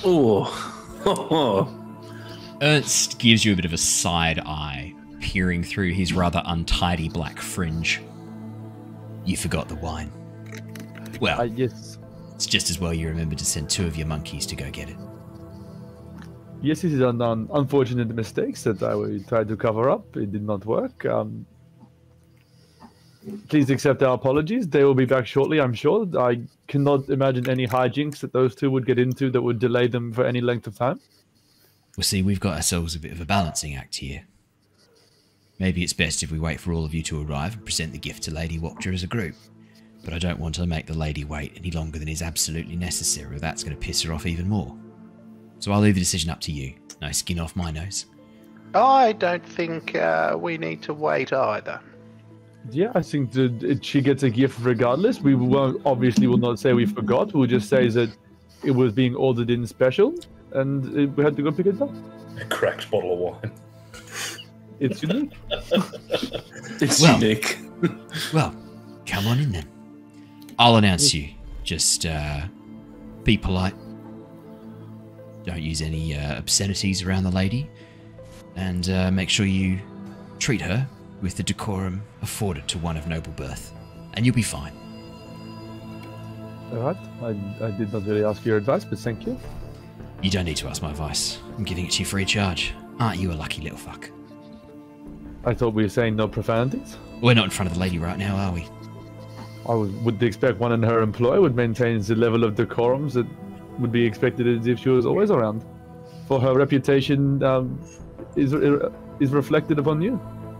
Oh. Ernst gives you a bit of a side eye, peering through his rather untidy black fringe. You forgot the wine. Well, yes. It's just as well you remembered to send 2 of your monkeys to go get it. Yes, this is an unfortunate mistakes that I tried to cover up. It did not work. Please accept our apologies. They will be back shortly, I'm sure. I cannot imagine any hijinks that those 2 would get into that would delay them for any length of time. Well, see, we've got ourselves a bit of a balancing act here. Maybe it's best if we wait for all of you to arrive and present the gift to Lady Wachter as a group. But I don't want to make the lady wait any longer than is absolutely necessary, or that's going to piss her off even more. So I'll leave the decision up to you. No skin off my nose. I don't think we need to wait either. Yeah, I think that she gets a gift regardless. We obviously will not say we forgot. We'll just say that it was being ordered in special, and we had to go pick it up. A cracked bottle of wine. It's unique. It's unique. Well, come on in then. I'll announce you. Just be polite. Don't use any obscenities around the lady. And make sure you treat her with the decorum afforded to one of noble birth. And you'll be fine. Alright. I did not really ask your advice, but thank you. You don't need to ask my advice. I'm giving it to you free of charge. Aren't you a lucky little fuck? I thought we were saying no profanities. We're not in front of the lady right now, are we? I would expect one in her employ would maintain the level of decorums that would be expected as if she was always around. For her reputation is reflected upon you.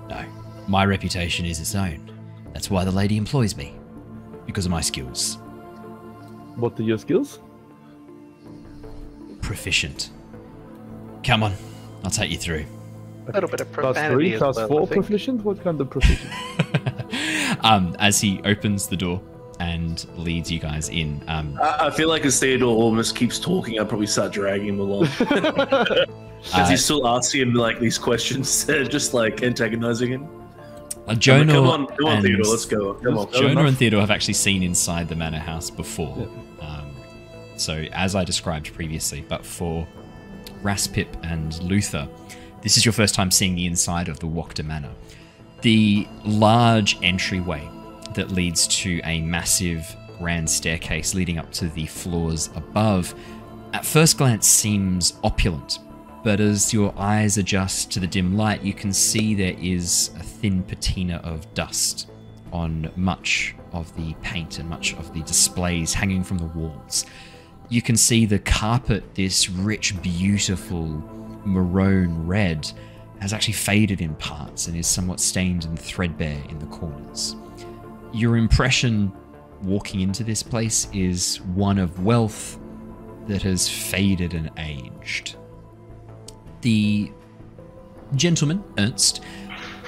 No, my reputation is its own. That's why the lady employs me. Because of my skills. What are your skills? Proficient. Come on, I'll take you through. A little bit of Class profanity 3, as class well, 4 I think. proficient? What kind of proficient? As he opens the door and leads you guys in. I feel like as Theodore almost keeps talking, I'd probably start dragging him along. As he's still asking him these questions, just antagonizing him. Jonor come on, Theodore, let's go. Come on. Jonor and Theodore have actually seen inside the manor house before. So as I described previously, but for Raspip and Luther, this is your first time seeing the inside of the Wachter Manor. The large entryway that leads to a massive grand staircase leading up to the floors above at first glance seems opulent, but as your eyes adjust to the dim light, you can see there is a thin patina of dust on much of the paint and much of the displays hanging from the walls. You can see the carpet, this rich, beautiful maroon red, has actually faded in parts and is somewhat stained and threadbare in the corners. Your impression walking into this place is one of wealth that has faded and aged. The gentleman, Ernst,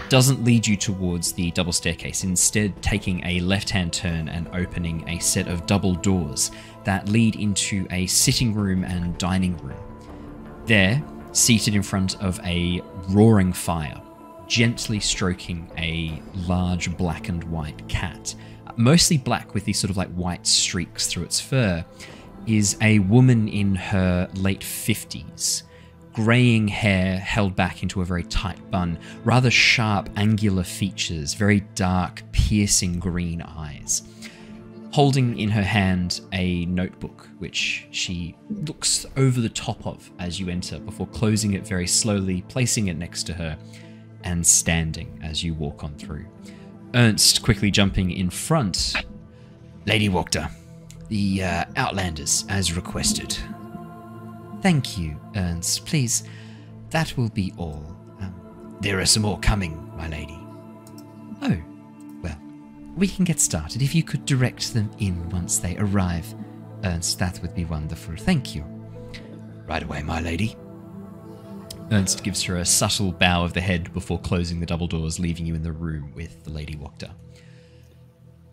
doesn't lead you towards the double staircase, instead taking a left-hand turn and opening a set of double doors that lead into a sitting room and dining room. There, seated in front of a roaring fire, gently stroking a large black and white cat, mostly black with these sort of like white streaks through its fur, is a woman in her late 50s. Greying hair held back into a very tight bun, rather sharp, angular features, very dark, piercing green eyes. Holding in her hand a notebook, which she looks over the top of as you enter, before closing it very slowly, placing it next to her, and standing as you walk on through. Ernst quickly jumping in front. Lady Wachter, the Outlanders, as requested. Thank you, Ernst. Please, that will be all. There are some more coming, my lady. Oh, well, we can get started. If you could direct them in once they arrive, Ernst, that would be wonderful. Thank you. Right away, my lady. Ernst gives her a subtle bow of the head before closing the double doors, leaving you in the room with the Lady Wachter.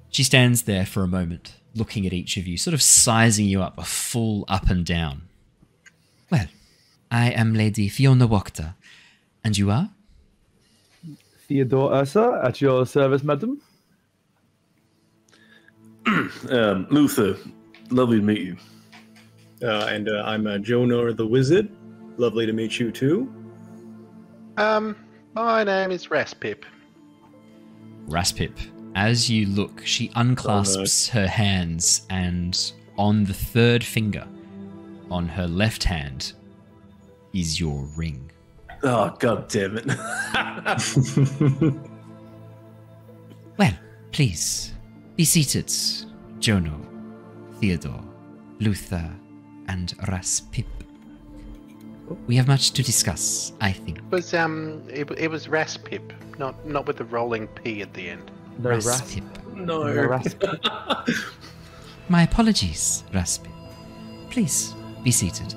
She stands there for a moment, looking at each of you, sort of sizing you up, a full up and down. Well, I am Lady Fiona Wachter. And you are? Theodore Ursa, at your service, madam. Luther, lovely to meet you. And I'm Jonor the Wizard. Lovely to meet you too. My name is Raspip. Raspip. As you look, she unclasps her hands, and on the third finger, on her left hand, is your ring. Oh, god damn it. Well, please, be seated, Jonor, Theodore, Luther, and Raspip. We have much to discuss, I think. It was Raspip, not with the rolling P at the end. No, Raspip. No. Raspip. My apologies, Raspip. Please, be seated.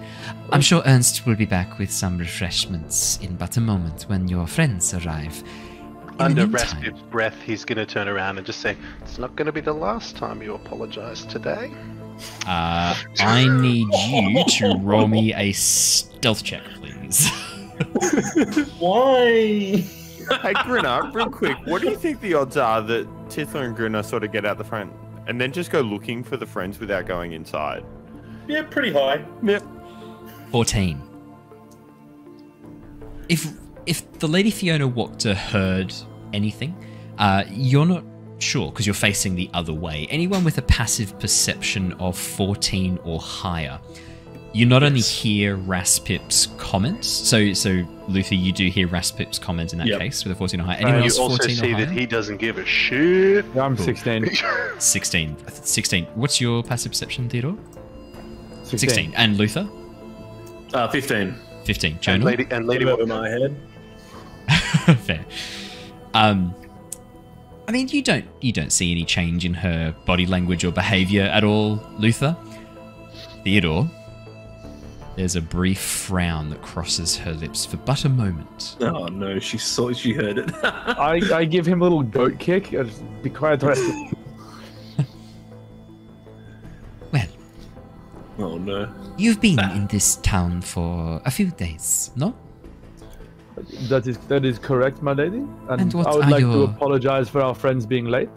I'm sure Ernst will be back with some refreshments in but a moment when your friends arrive. Under Raspip's breath, he's going to turn around and just say, "It's not going to be the last time you apologize today." I need you to roll me a stealth check, please. Why? Hey, Grinner, real quick, what do you think the odds are that Tithla and Grinner sort of get out the front and then just go looking for the friends without going inside? Yeah, pretty high. Yep. 14. If the Lady Fiona Wachter heard anything, you're not sure because you're facing the other way. Anyone with a passive perception of 14 or higher, you not only hear Raspip's comments, so Luther, you do hear Raspip's comment in that case with a 14 or higher. Anyone else You also 14 or see higher? that he doesn't give a shit. Yeah, I'm 16. 16. What's your passive perception, Theodore? 16. And Luther? 15. 15. And Jonor? Lady Over Wachter. my head. Fair. I mean, you don't see any change in her body language or behavior at all, Luther. Theodore, there's a brief frown that crosses her lips for but a moment. Oh no, she heard it. I give him a little goat kick. Just be quiet, Raspip. Well, Oh no. you've been in this town for a few days, no? That is correct, my lady. And what I would are like to your- apologize for our friends being late.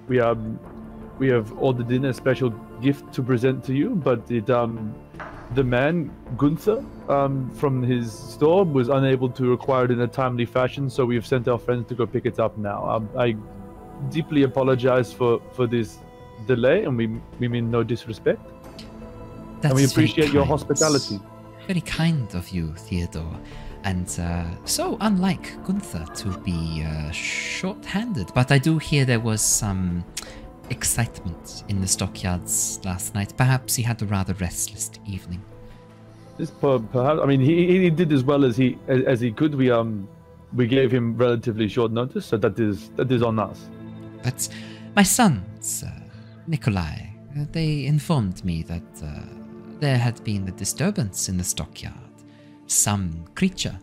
We have ordered in a special gift to present to you, but the man Gunther from his store was unable to acquire it in a timely fashion, so we have sent our friends to go pick it up now. I deeply apologize for this delay, and we mean no disrespect. And we That's very appreciate your kind. hospitality. Very kind of you, Theodore. And so unlike Gunther to be short-handed. But I do hear there was some excitement in the stockyards last night. Perhaps he had a rather restless evening. This perhaps. I mean, he did as well as he could. We gave him relatively short notice, so that is on us. But my sons, Nikolai, they informed me that there had been a disturbance in the stockyard. Some creature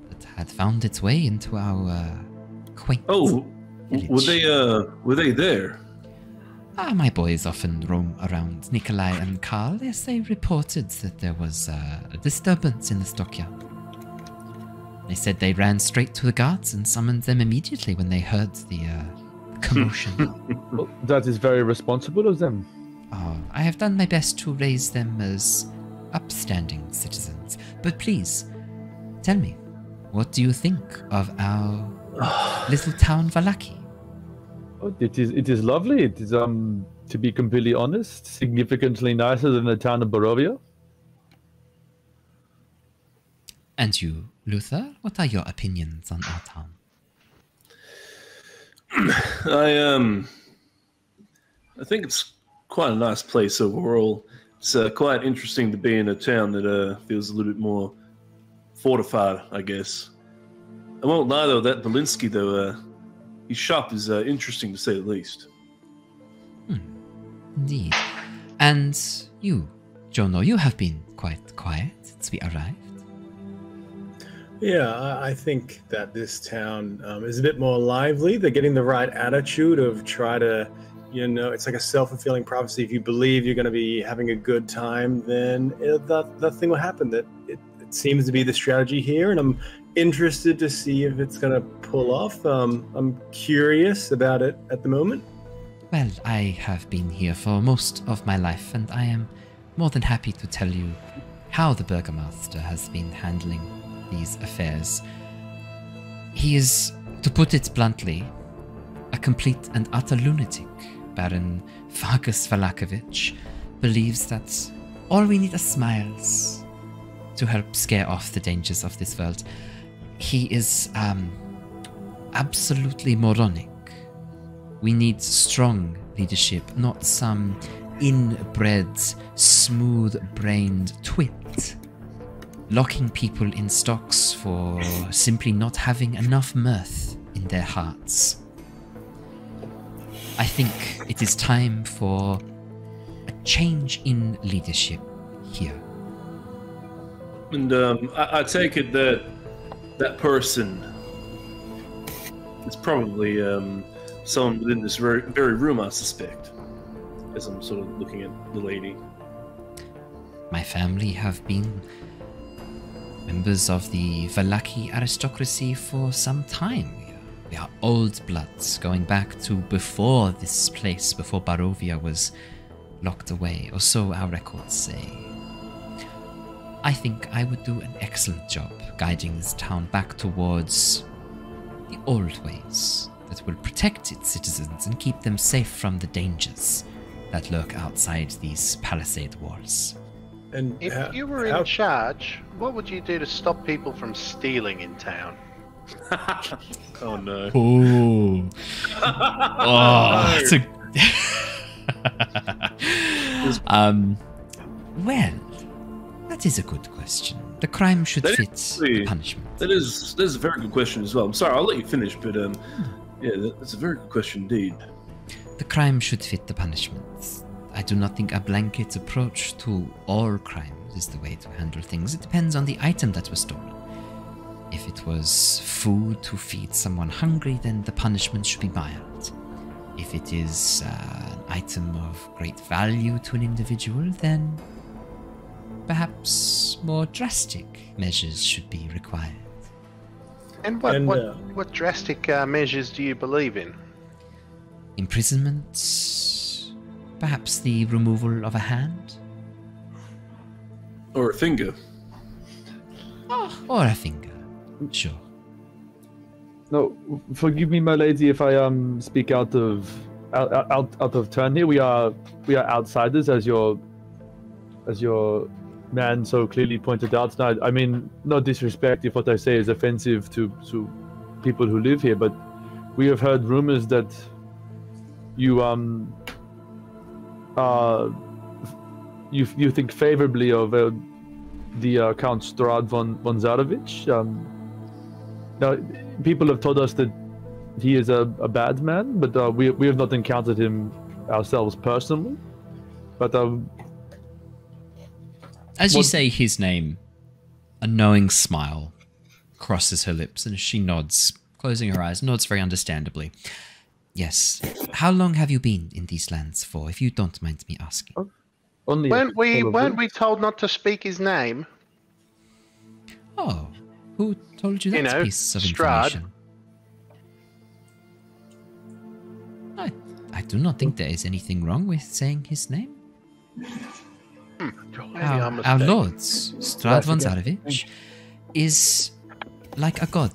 that had found its way into our quaint village. Were they there? My boys often roam around. Nikolai and Karl, yes, they reported that there was a disturbance in the stockyard. They said they ran straight to the guards and summoned them immediately when they heard the commotion. Well, that is very responsible of them. Oh, I have done my best to raise them as upstanding citizens. But please, tell me, what do you think of our little town Vallaki? Oh, it is lovely. It is, to be completely honest, significantly nicer than the town of Barovia. And you, Luther, what are your opinions on our town? I think it's quite a nice place overall. It's quite interesting to be in a town that feels a little bit more fortified, I guess. I won't lie though, that Belinsky though, his shop is interesting to say the least. Indeed. And you, Jonor, you have been quite quiet since we arrived. Yeah, I think that this town is a bit more lively. They're getting the right attitude of try to, it's like a self-fulfilling prophecy. If you believe you're going to be having a good time, then that thing will happen. That it seems to be the strategy here, and I'm interested to see if it's going to pull off. I'm curious about it at the moment. Well, I have been here for most of my life, and I am more than happy to tell you how the Burgomaster has been handling these affairs. He is, to put it bluntly, a complete and utter lunatic. Baron Vargas Valakovich believes that all we need are smiles to help scare off the dangers of this world. He is absolutely moronic. We need strong leadership, not some inbred, smooth-brained twit locking people in stocks for simply not having enough mirth in their hearts. I think it is time for a change in leadership here. And I take it that that person is probably someone within this very room, I suspect, as I'm sort of looking at the lady. My family have been members of the Vallaki aristocracy for some time. We are old bloods, going back to before this place, before Barovia was locked away, or so our records say. I think I would do an excellent job guiding this town back towards the old ways that will protect its citizens and keep them safe from the dangers that lurk outside these palisade walls. And if you were in charge, what would you do to stop people from stealing in town? Oh no. Ooh. Oh, it's a... well, that is a good question. The crime should fit the punishment. That is a very good question as well. I'm sorry, I'll let you finish, but yeah, that's a very good question indeed. The crime should fit the punishment. I do not think a blanket approach to all crimes is the way to handle things. It depends on the item that was stolen. If it was food to feed someone hungry, then the punishment should be mild. If it is an item of great value to an individual, then perhaps more drastic measures should be required. And what drastic measures do you believe in? Imprisonment, perhaps the removal of a hand? Or a finger. Or a finger, sure. No, forgive me, my lady, if I speak out of turn here. We are outsiders, as your as your man so clearly pointed out tonight. I mean, no disrespect if what I say is offensive to people who live here, but we have heard rumors that you you think favorably of the Count Strahd von Zarovich. Now, people have told us that he is a bad man, but we have not encountered him ourselves personally. But as you say his name, a knowing smile crosses her lips, and she nods, closing her eyes, nods very understandably. Yes. How long have you been in these lands for, if you don't mind me asking? only Weren't we told not to speak his name? Oh, who told you that You know, piece of Strahd. information? I do not think there is anything wrong with saying his name. Maybe I'm Our mistaken. lord, Strahd von Zarovich, is like a god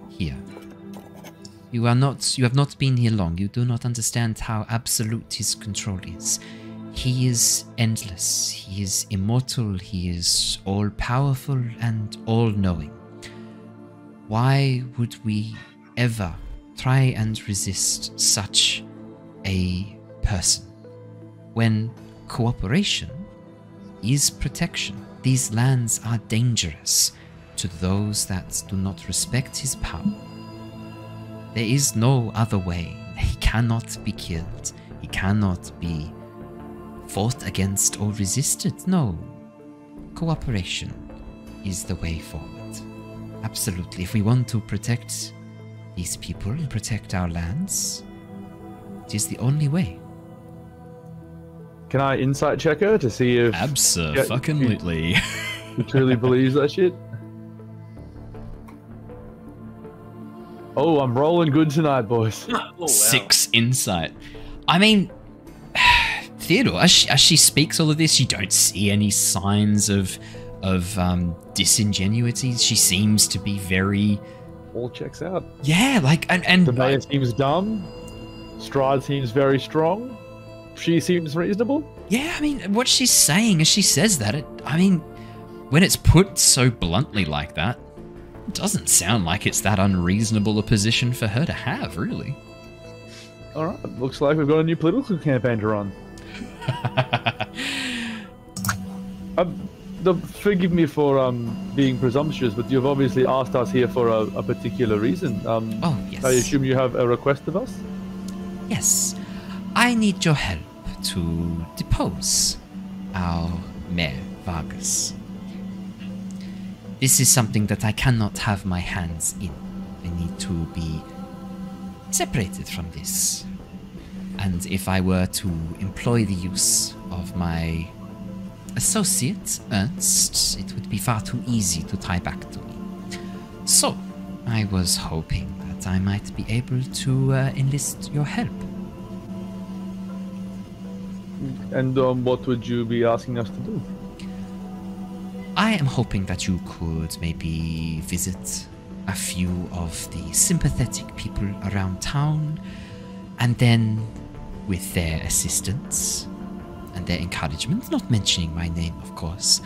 here. You have not been here long. You do not understand how absolute his control is. He is endless. He is immortal. He is all-powerful and all-knowing. Why would we ever try and resist such a person when cooperation is protection? These lands are dangerous to those that do not respect his power. There is no other way. He cannot be killed. He cannot be fought against or resisted. No. Cooperation is the way forward. Absolutely. If we want to protect these people and protect our lands, it is the only way. Can I insight check her to see if Abso-fucking-lutely. he truly believes that shit? Oh, I'm rolling good tonight, boys. Oh, wow. 6 insight. I mean, Theodore, as she speaks all of this, you don't see any signs of disingenuity. She seems to be very... All checks out. Yeah, like, and The mayor seems dumb. Strahd seems very strong. She seems reasonable. yeah, I mean, what she's saying as she says that, I mean, when it's put so bluntly like that, it doesn't sound like it's that unreasonable a position for her to have, really. All right, looks like we've got a new political campaign to run. Forgive me for being presumptuous, but you've obviously asked us here for a particular reason. Oh, yes. I assume you have a request of us? Yes, I need your help to depose our Mayor Vargas. This is something that I cannot have my hands in. I need to be separated from this. And if I were to employ the use of my associate, Ernst, it would be far too easy to tie back to me. So, I was hoping that I might be able to enlist your help. And what would you be asking us to do? I am hoping that you could maybe visit a few of the sympathetic people around town, and then, with their assistance and their encouragement, not mentioning my name, of course,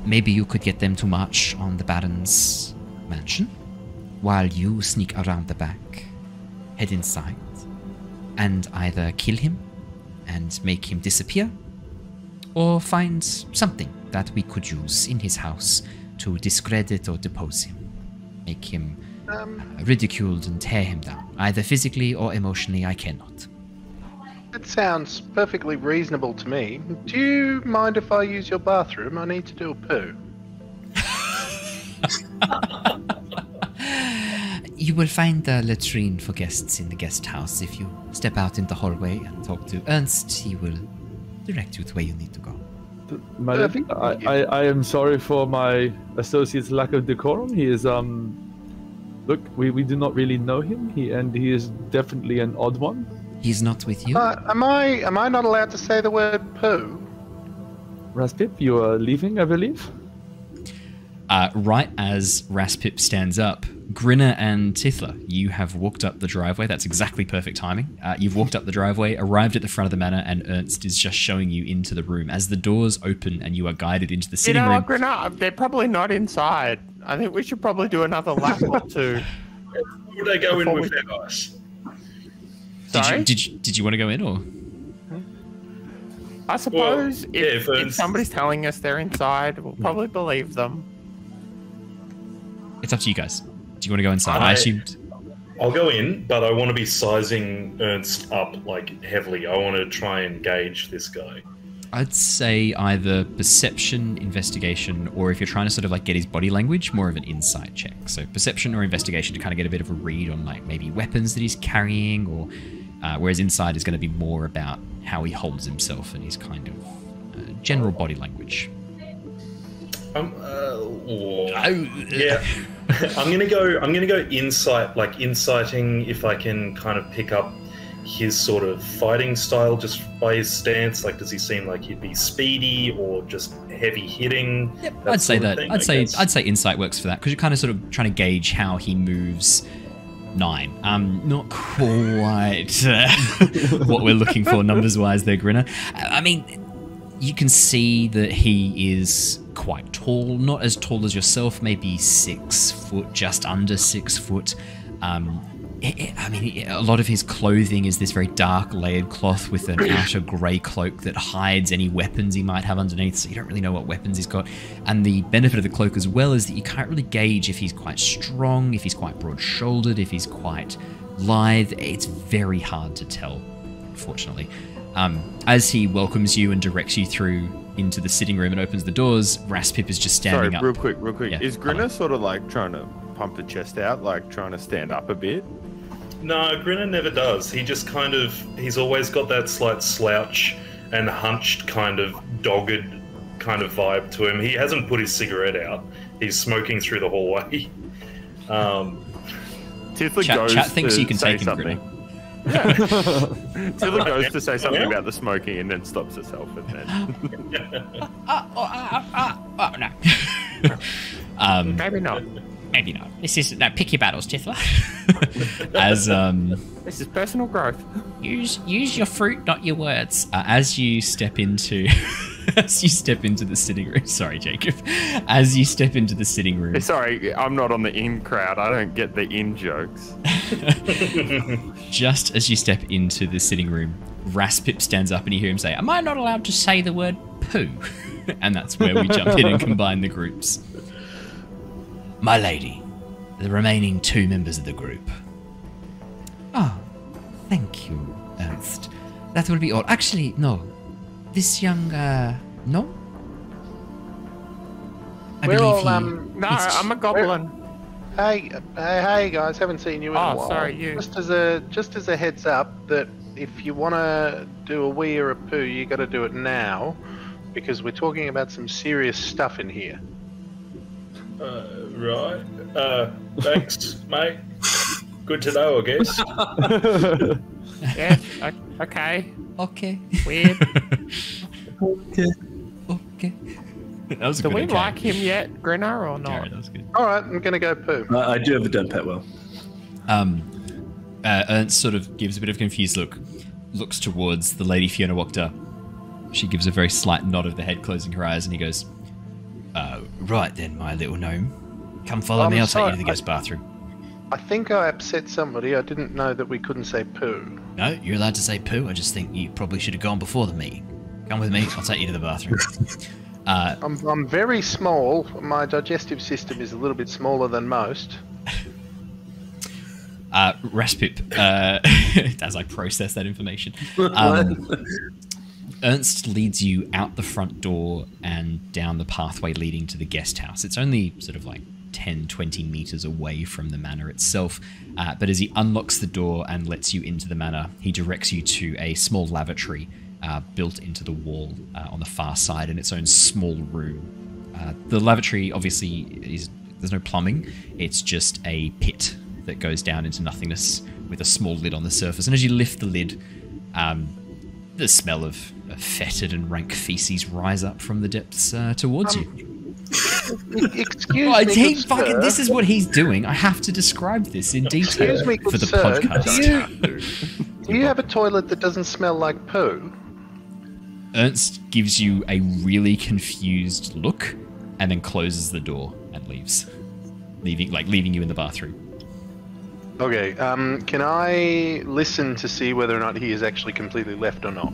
maybe you could get them to march on the Baron's mansion, while you sneak around the back, head inside, and either kill him and make him disappear, or find something that we could use in his house to discredit or depose him. Make him ridiculed and tear him down, either physically or emotionally, I cannot. That sounds perfectly reasonable to me. Do you mind if I use your bathroom? I need to do a poo. You will find a latrine for guests in the guest house. If you step out in the hallway and talk to Ernst, he will direct you to where you need to go. My lady, I am sorry for my associate's lack of decorum. He is, look, we do not really know him, he is definitely an odd one. He's not with you? Am I not allowed to say the word poo? Raspip, you are leaving, I believe? Right as Raspip stands up, Grinner and Tithla, you have walked up the driveway. That's exactly perfect timing. You've walked up the driveway, arrived at the front of the manor, and Ernst is just showing you into the room. As the doors open and you are guided into the sitting room... Grinner, they're probably not inside. I think we should probably do another lap or two. Would they go in without us? Sorry? Did you want to go in, or...? I suppose if Ernst... somebody's telling us they're inside, we'll probably believe them. It's up to you guys. Do you want to go inside? I assumed... I'll go in, but I want to be sizing Ernst up, like, heavily. I want to try and gauge this guy. I'd say either perception, investigation, or if you're trying to sort of, like, get his body language, more of an insight check. So perception or investigation to kind of get a bit of a read on, like, maybe weapons that he's carrying, or... whereas insight is going to be more about how he holds himself and his kind of general body language. Yeah. I'm gonna go insight, like inciting, if I can kind of pick up his sort of fighting style just by his stance. Like, does he seem like he'd be speedy or just heavy hitting? Yep, I'd say that. I'd say insight works for that, because you're kind of sort of trying to gauge how he moves. 9. Not quite what we're looking for numbers-wise there, Grinner. I mean, you can see that he is quite tall, not as tall as yourself, maybe 6 foot, just under 6 foot. I mean, a lot of his clothing is this very dark layered cloth with an outer grey cloak that hides any weapons he might have underneath, so you don't really know what weapons he's got. And the benefit of the cloak as well is that you can't really gauge if he's quite strong, if he's quite broad-shouldered, if he's quite lithe. It's very hard to tell, unfortunately. As he welcomes you and directs you through into the sitting room and opens the doors, Raspip is just standing up. Real quick. Yeah, is Grinner hello. sort of like trying to pump the chest out, like trying to stand up a bit? No, Grinner never does. He just kind of... He's always got that slight slouch and hunched kind of dogged kind of vibe to him. He hasn't put his cigarette out. He's smoking through the hallway. Tithla goes Chat thinks to you can say take him, something. Grinner. Yeah. Tithla goes to say something about the smoking and then stops herself and then... No. Maybe not. Maybe not. This is... No, pick your battles, Tithla. As, This is personal growth. Use your fruit, not your words. As you step into... As you step into the sitting room... Sorry, Jacob. As you step into the sitting room... Sorry, I'm not on the in crowd. I don't get the in jokes. Just as you step into the sitting room, Raspip stands up and you hear him say, "Am I not allowed to say the word poo?" And that's where we jump in and combine the groups. My lady, the remaining 2 members of the group. Oh, thank you, Ernst. That will be all. Actually, no. This young, no? I We're believe all, No, I'm a goblin. Hey guys, haven't seen you in a while. Sorry, you. Just as a heads up, that if you want to do a wee or a poo, you got to do it now, because we're talking about some serious stuff in here. Right. Thanks, mate. Good to know, I guess. Yeah, okay. Okay. Weird. Okay. That was a Do good we intro. like him yet, Grinner, or not? Jared, that was good. All right, I'm gonna go poo. I do have the done pet well. Ernst sort of gives a bit of a confused look, looks towards the lady Fiona Wachter. She gives a very slight nod of the head, closing her eyes, and he goes, right then, my little gnome. Come follow me, I'll take you to the guest bathroom. I think I upset somebody. I didn't know that we couldn't say poo. No, you're allowed to say poo. I just think you probably should have gone before the meeting. Come with me, I'll take you to the bathroom. I'm very small. My digestive system is a little bit smaller than most. Raspip, as I process that information, Ernst leads you out the front door and down the pathway leading to the guest house. It's only sort of like 10, 20 meters away from the manor itself, but as he unlocks the door and lets you into the manor, he directs you to a small lavatory built into the wall on the far side in its own small room. The lavatory obviously there's no plumbing, it's just a pit that goes down into nothingness with a small lid on the surface, and as you lift the lid, the smell of fetid and rank feces rise up from the depths towards you. Excuse Oh, me, he good fucking, sir. this is what he's doing. I have to describe this in detail Excuse me, for good the sir. podcast. Do you have a toilet that doesn't smell like poo? Ernst gives you a really confused look and then closes the door and leaves, leaving you in the bathroom. Okay, can I listen to see whether or not he is actually completely left or not?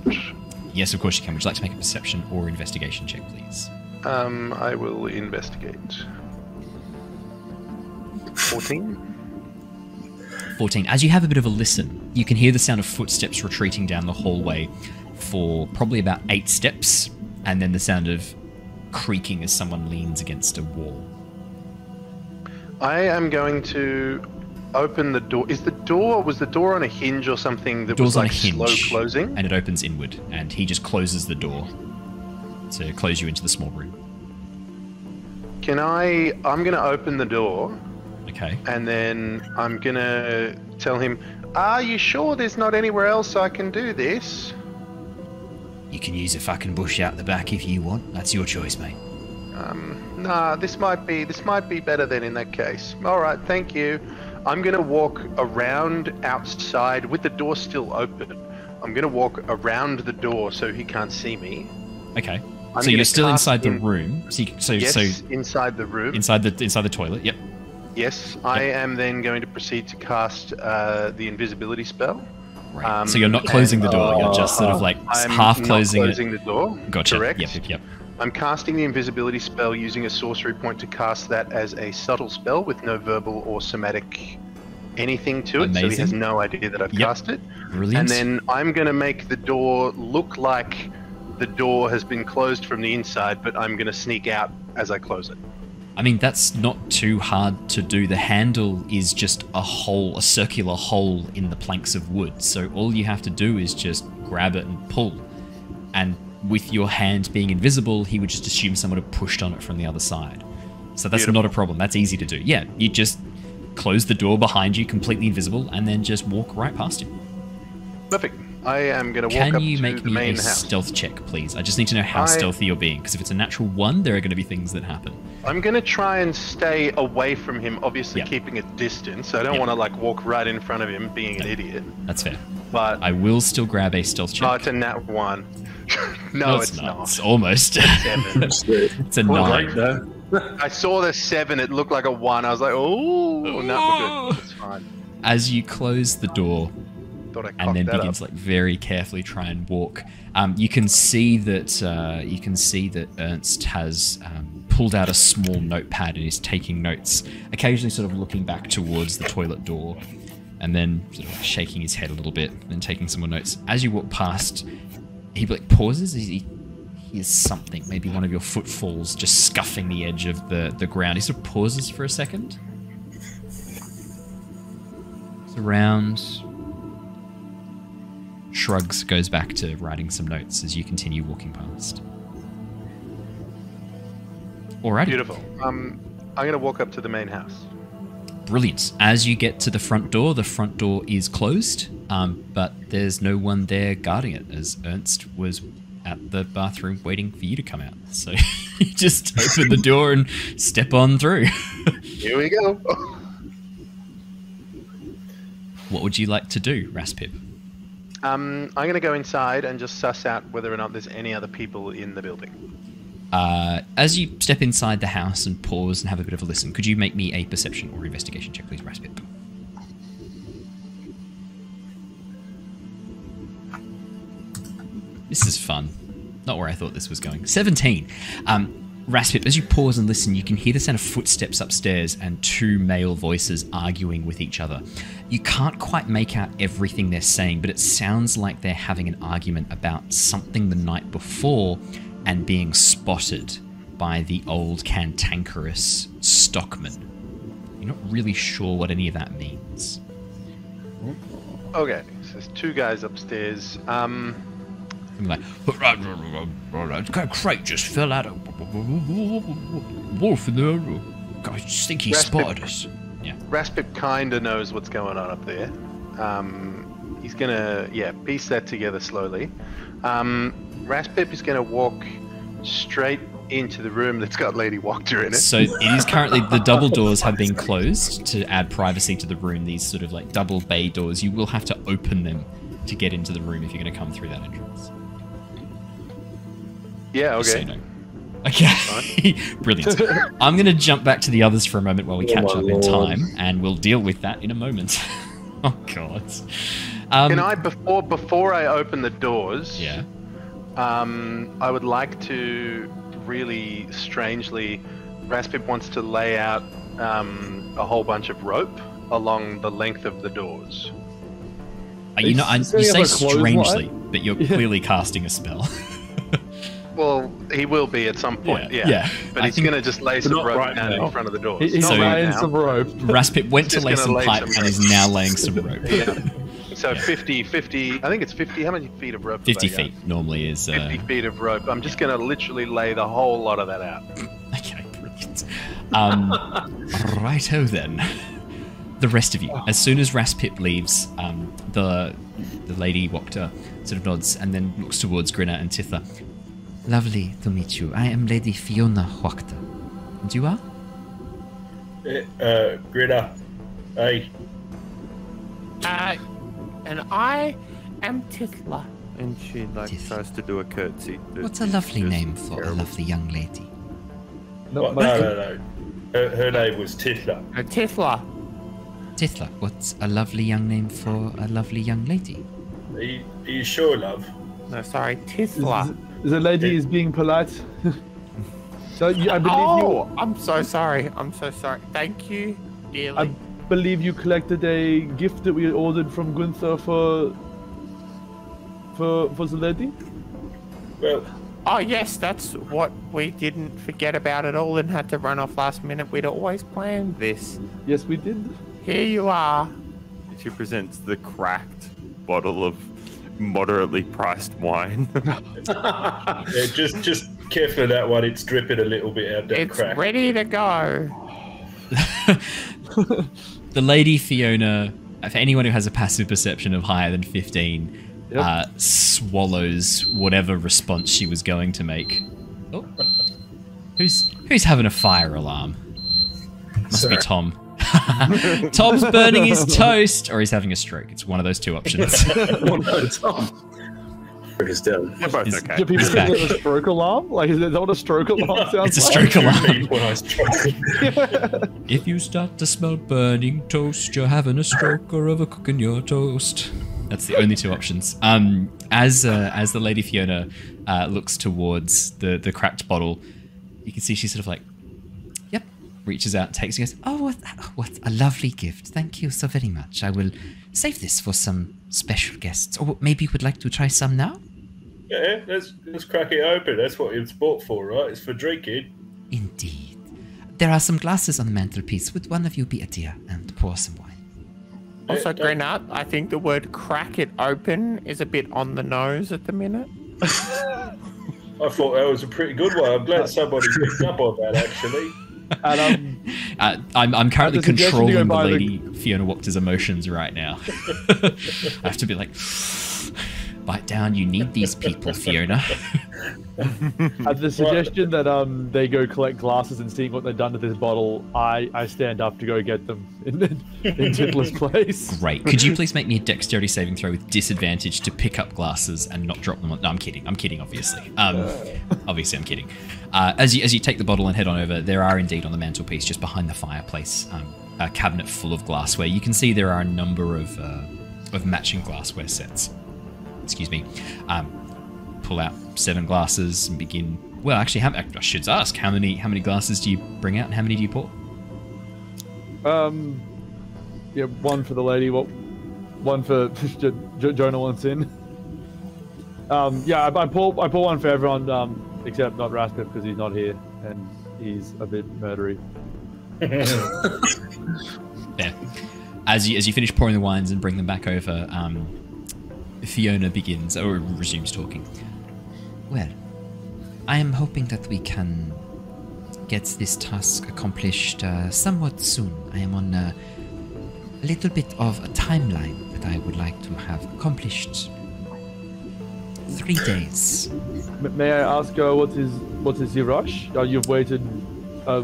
Yes, of course you can. Would you like to make a perception or investigation check, please? I will investigate. 14? 14. As you have a bit of a listen, you can hear the sound of footsteps retreating down the hallway for probably about 8 steps, and then the sound of creaking as someone leans against a wall. I am going to open the door. Was the door on a hinge or something that Door's was on like a hinge, slow closing? and it opens inward, and he just closes the door to close you into the small room. I'm going to open the door, Okay. and then I'm going to tell him, are you sure there's not anywhere else I can do this? You can use a fucking bush out the back if you want. That's your choice, mate. Nah, this might be better then in that case. All right, thank you. I'm going to walk around outside with the door still open. I'm going to walk around the door so he can't see me. Okay. I'm So you're gonna still cast inside the in- room. Yes, inside the room. inside the toilet. Yep. Yes, I am then going to proceed to cast the invisibility spell. Right. So you're not closing the door. You're just sort of like I'm half not closing the door. it. Gotcha. Correct. Yep. I'm casting the invisibility spell using a sorcery point to cast that as a subtle spell with no verbal or somatic anything to it, so he has Amazing. no idea that I've cast it. Brilliant. And then I'm going to make the door look like the door has been closed from the inside, but I'm going to sneak out as I close it. I mean, that's not too hard to do. The handle is just a circular hole in the planks of wood. So all you have to do is just grab it and pull. And with your hand being invisible, he would just assume someone had pushed on it from the other side. So that's Beautiful. not a problem. That's easy to do. Yeah, you just close the door behind you, completely invisible, and then just walk right past him. Perfect. I am going to walk Can up you to make the me main a house. stealth check, please? I just need to know how stealthy you're being, because if it's a natural 1, there are going to be things that happen. I'm going to try and stay away from him, obviously Yep. keeping a distance. I don't Yep. want to like walk right in front of him being an idiot. That's fair. But I will still grab a stealth check. oh, it's a nat 1. no, it's not. It's almost. 7. It's a Well, 9. right there. I saw the 7. It looked like a 1. I was like, oh, no, we're good. It's fine. As you close the door, Thought I and cocked then that begins up. like very carefully try and walk. You can see that Ernst has pulled out a small notepad and is taking notes, occasionally sort of looking back towards the toilet door, and then sort of shaking his head a little bit and taking some more notes. As you walk past, he like pauses. He hears something, maybe one of your footfalls just scuffing the edge of the ground. He sort of pauses for a second. Looks around. Shrugs, goes back to writing some notes as you continue walking past. Alrighty. Beautiful. I'm going to walk up to the main house. Brilliant. As you get to the front door is closed, but there's no one there guarding it, as Ernst was at the bathroom waiting for you to come out. So you just open the door and step on through. Here we go. What would you like to do, Raspip? I'm going to go inside and just suss out whether or not there's any other people in the building. As you step inside the house and pause and have a bit of a listen, could you make me a perception or investigation check, please, Raspip? This is fun. Not where I thought this was going. 17. Raspip, as you pause and listen, you can hear the sound of footsteps upstairs and 2 male voices arguing with each other. You can't quite make out everything they're saying, but it sounds like they're having an argument about something the night before and being spotted by the old cantankerous stockman. You're not really sure what any of that means. Okay, so there's 2 guys upstairs. Like, crate just fell out of wolf in there. I just think he spotted us. Yeah. Raspip kind of knows what's going on up there. He's going to, piece that together slowly. Raspip is going to walk straight into the room that's got Lady Wachter in it. So it is currently, the double doors have been closed to add privacy to the room. These sort of like double bay doors, you will have to open them to get into the room if you're going to come through that entrance. Yeah, Just so okay. you know. Okay, brilliant. I'm going to jump back to the others for a moment while we catch up in time, and we'll deal with that in a moment. Oh God. Can I, before I open the doors? Yeah. I would like to really strangely. Raspip wants to lay out a whole bunch of rope along the length of the doors. You say have a strangely, clothesline? but you're clearly casting a spell. Well, he will be at some point, yeah. But he's going to just lay some not rope right down now. in front of the doors. He's So- laying some rope. Raspip went to Just lay gonna some lay pipe some and is rope. now laying some rope. Yeah. So 50, I think it's 50. How many feet of rope? have 50 I got? feet normally is... 50 feet of rope. I'm just going to literally lay the whole lot of that out. Okay, brilliant. Righto then. The rest of you. As soon as Raspip leaves, the Lady Wachter sort of nods and then looks towards Grinner and Tithla. Lovely to meet you. I am Lady Fiona Wachter. And you are? Grinner. Hey. And I am Tithla. And she Tithla. tries to do a curtsy. What's a lovely name for a lovely young lady? No. Her name was Tithla. Tithla. Tithla. What's a lovely young name for a lovely young lady? Are you sure, love? No, sorry, Tithla. The lady is being polite. So I believe you. I'm so sorry. I'm so sorry. Thank you, dearly. I believe you collected a gift that we ordered from Gunther for the lady. Well, Oh yes, that's what we didn't forget about at all and had to run off last minute. We'd always planned this. Yes, we did. Here you are. She presents the cracked bottle of moderately priced wine. yeah, just careful of that one. It's dripping a little bit out that It's crack. ready to go. The Lady Fiona, for anyone who has a passive perception of higher than 15, swallows whatever response she was going to make. Oh. Who's having a fire alarm? Must be Tom. Tom's burning his toast, or he's having a stroke. It's one of those two options. It's done. They're both He's- okay. Do people He's think back. it's a stroke alarm? Like, is that what a stroke alarm sounds It's a like? stroke alarm. When I stroke. If you start to smell burning toast, you're having a stroke or overcooking your toast. That's the only two options. As the Lady Fiona looks towards the cracked bottle, you can see she's sort of like, yep, reaches out, takes it, and goes, oh, what a lovely gift. Thank you so very much. I will save this for some special guests. Or maybe you would like to try some now? Yeah, let's crack it open. That's what it's bought for, right? It's for drinking. Indeed. There are some glasses on the mantelpiece. Would one of you be a dear and pour some wine? Also, don't- Grinner, I think the word crack it open is a bit on the nose at the minute. I thought that was a pretty good one. I'm glad somebody picked up on that, actually. And I'm currently the suggestion to go controlling the buy the- Lady Fiona Wachter's emotions right now. I have to be like, bite down, you need these people, Fiona. at the suggestion that they go collect glasses and seeing what they've done to this bottle, I stand up to go get them in Titla's place. Great. Could you please make me a dexterity saving throw with disadvantage to pick up glasses and not drop them on... No, I'm kidding, obviously. Obviously, I'm kidding. As you take the bottle and head on over, there are indeed on the mantelpiece, just behind the fireplace, a cabinet full of glassware. You can see there are a number of matching glassware sets. Excuse me. Pull out 7 glasses and begin. Well, actually, I should ask how many glasses do you bring out and how many do you pour? Yeah, one for the lady, one for Jonor wants in. Yeah, I pull one for everyone, except not Raspip because he's not here and he's a bit murdery. Yeah. As you finish pouring the wines and bring them back over, Fiona begins or resumes talking. Well, I am hoping that we can get this task accomplished somewhat soon. I am on a little bit of a timeline that I would like to have accomplished 3 days. May I ask what is the rush? You've waited a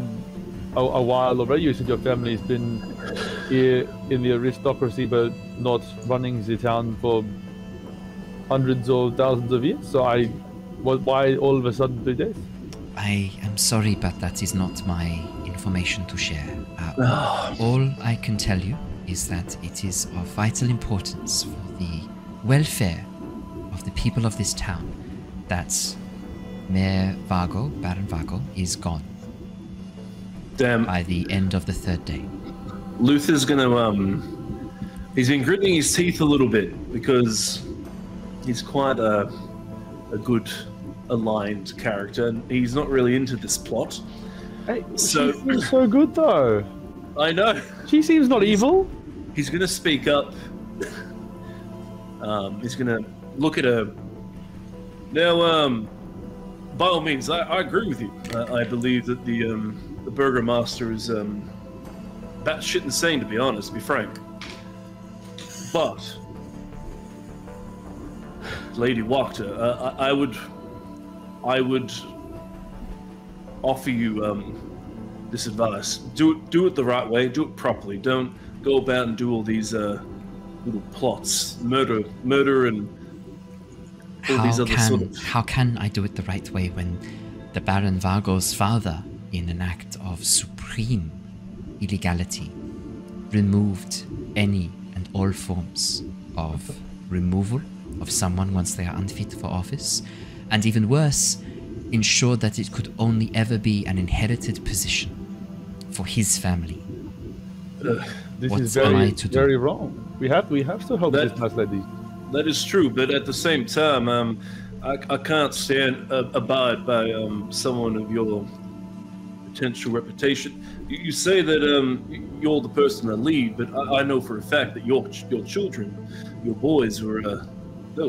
while already. You said your family's been here in the aristocracy, but not running the town for hundreds or thousands of years. So why all of a sudden 3 days? I am sorry, but that is not my information to share. All I can tell you is that it is of vital importance for the welfare of the people of this town that Mayor Vargo, Baron Vargo, is gone. Damn. By the end of the 3rd day. Luther's gonna, he's been gritting his teeth a little bit because he's quite a good aligned character, and he's not really into this plot. Hey, so she seems so good though. I know. She seems not evil. He's gonna speak up. He's gonna look at her. Now, by all means, I agree with you. I believe that the Burgermaster is batshit insane, to be honest, to be frank. But Lady Wachter, I would offer you this advice. Do it the right way. Do it properly. Don't go about and do all these little plots, murder, and all these other sort of. How can I do it the right way when the Baron Vargo's father, in an act of supreme illegality, removed any and all forms of removal of someone once they are unfit for office, and even worse, ensured that it could only ever be an inherited position for his family? This What is am I to do? very wrong. We have to help this nice lady. That is true, but at the same time, I can't abide by someone of your potential reputation. You say that you're the person that lead, but I know for a fact that your children, your boys, were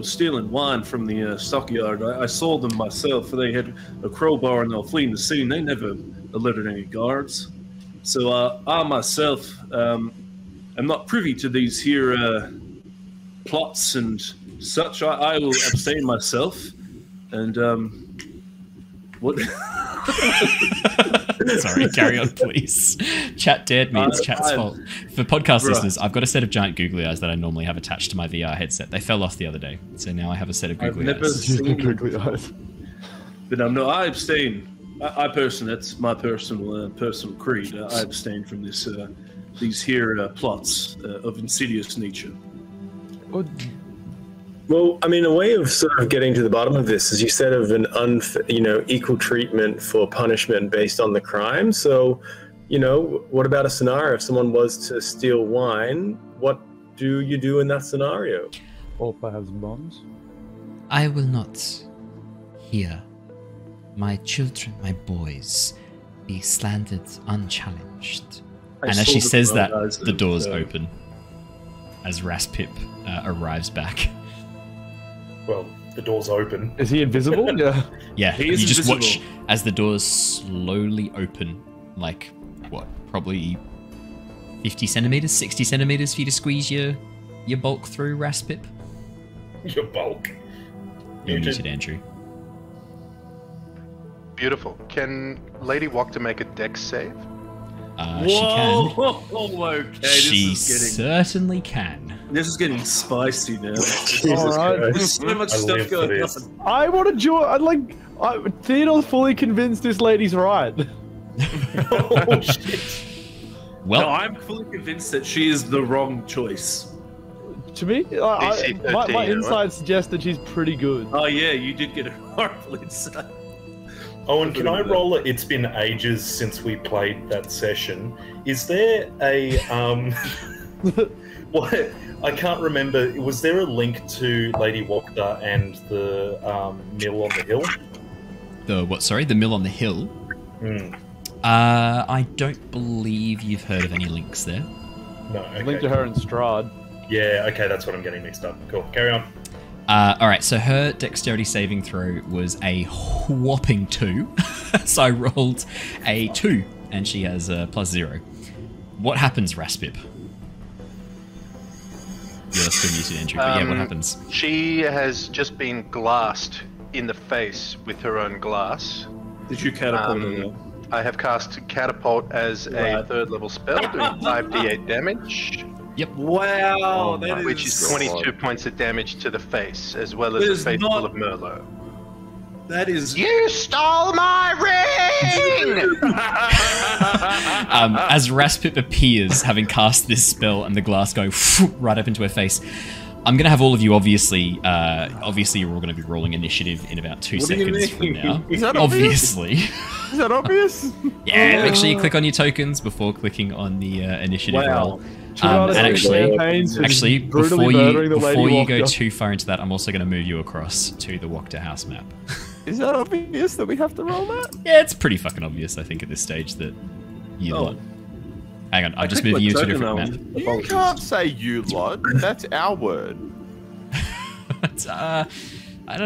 stealing wine from the stockyard. I saw them myself. They had a crowbar and they were fleeing the scene. They never alerted any guards. So I myself am not privy to these here plots and such. I will abstain myself. And what? Sorry, carry on, please. Chat dared me. It's chat's fault. For podcast listeners, I've got a set of giant googly eyes that I normally have attached to my VR headset. They fell off the other day, so now I have a set of googly I've never eyes. seen Googly eyes. But no, I abstain. I personally, that's my personal creed. I abstain from this these here plots of insidious nature. Well, I mean, a way of sort of getting to the bottom of this is you said of an equal treatment for punishment based on the crime. So, what about a scenario if someone was to steal wine? What do you do in that scenario? Or perhaps bombs? I will not hear my children, my boys, be slandered unchallenged. And as she says that, the doors open as Raspip arrives back. Well, the door's open. Is he invisible? Yeah. Yeah, He you is just invisible. watch as the doors slowly open, like, probably 50 centimeters, 60 centimeters for you to squeeze your bulk through, Raspip? Your bulk. You're muted, Andrew. Beautiful. Can Lady Wachter make a dex save? She can. Whoa, okay. She certainly can. This is getting spicy now. All right. There's so much I stuff live for going this. on. I want to join. Theodore's fully convinced this lady's right. Oh, shit. Well, No, I'm fully convinced that she is the wrong choice. To me, DC my 13, insights suggest that she's pretty good. Oh yeah, you did get a horrible insight. Owen, can I roll it? It's been ages since we played that session. Is there a what? I can't remember. Was there a link to Lady Wachter and the mill on the hill? the what? Sorry, the mill on the hill. Hmm. I don't believe you've heard of any links there. No. Okay. Link to her in Strahd. Yeah. Okay, that's what I'm getting mixed up. Cool. Carry on. All right, so her dexterity saving throw was a whopping 2. So I rolled a 2, and she has a +0. What happens, Raspip? You're still muted, Andrew. But yeah, what happens? She has just been glassed in the face with her own glass. Did you catapult her? I have cast Catapult as a 3rd level spell, doing 5d8 damage. Yep. Wow, Which is 22 points of damage to the face, as well as the face full of Merlot. That is. You stole my ring! As Raspip appears, having cast this spell, and the glass going right up into her face, I'm going to have all of you, obviously, you're all going to be rolling initiative in about 2 seconds from now. Is that obviously. Is that obvious? Yeah, make sure you click on your tokens before clicking on the initiative roll. And actually, before you go too far into that, I'm also going to move you across to the Wachter house map. Is that obvious that we have to roll that? Yeah, it's pretty fucking obvious, I think, at this stage that you lot. Hang on, I'll just move you to a different map. You can't say you lot. That's our word. I don't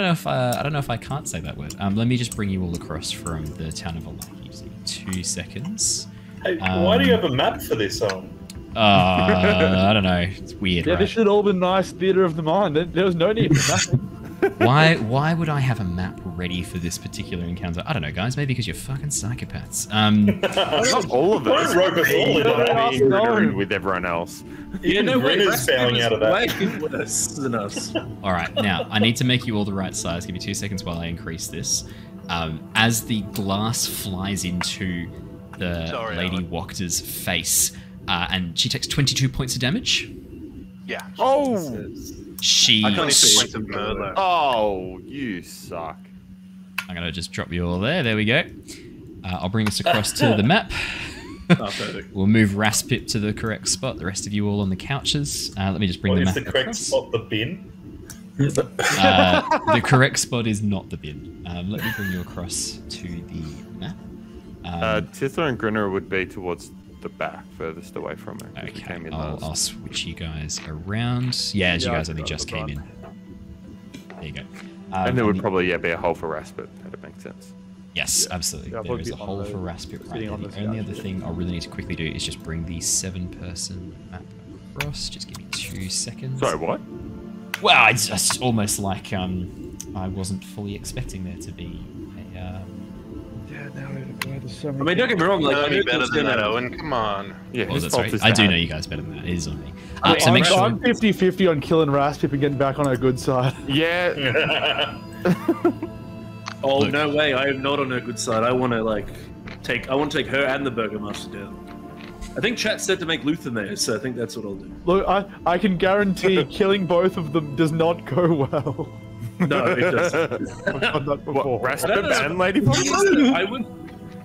know if I can't say that word. Let me just bring you all across from the town of Alaki. 2 seconds. Hey, why do you have a map for this song? I don't know. It's weird, Yeah, right? this should all been nice theatre of the mind. There was no need for that. Why would I have a map ready for this particular encounter? I don't know, guys. Maybe because you're fucking psychopaths. Not all of us. Don't rope us all in on it. With everyone else. Yeah, no way. Grinner's bowing out of that. Way worse than us. All right, now I need to make you all the right size. Give me 2 seconds while I increase this. As the glass flies into the Lady Wachter's face, and she takes 22 points of damage. Yeah. Oh! She. I can't see points of Merlot. Oh, you suck. I'm gonna just drop you all there. There we go. I'll bring this across to the map. Perfect. We'll move Raspip to the correct spot. The rest of you all on the couches. Let me just bring the map Is the correct across. spot the bin? The correct spot is not the bin. Let me bring you across to the map. Tithla and Grinner would be towards the back, furthest away from her. Okay, I'll switch you guys around. Yeah, as you guys only just came in. There you go. And there would probably be a hole for Raspip. That'd make sense. Yes, absolutely. There is a hole for Raspip right there. The only other thing I'll really need to quickly do is just bring the 7-person map across. Just give me 2 seconds. Sorry, what? Well, it's just almost like I wasn't fully expecting there to be a... I mean, don't get me wrong. Like, I know better than that, Owen. Come on. Yeah, Oh, his that's fault right. is I do bad. know you guys better than that. It is on me. So So make sure... I'm 50-50 on killing Raspip and getting back on her good side. Yeah. Oh Look. no way! I am not on her good side. I want to take her and the Burgomaster down. I think chat said to make Luther mayor, so I think that's what I'll do. Look, I can guarantee killing both of them does not go well. No, it doesn't. I've done that before. Raspip and Lady Fox? I would.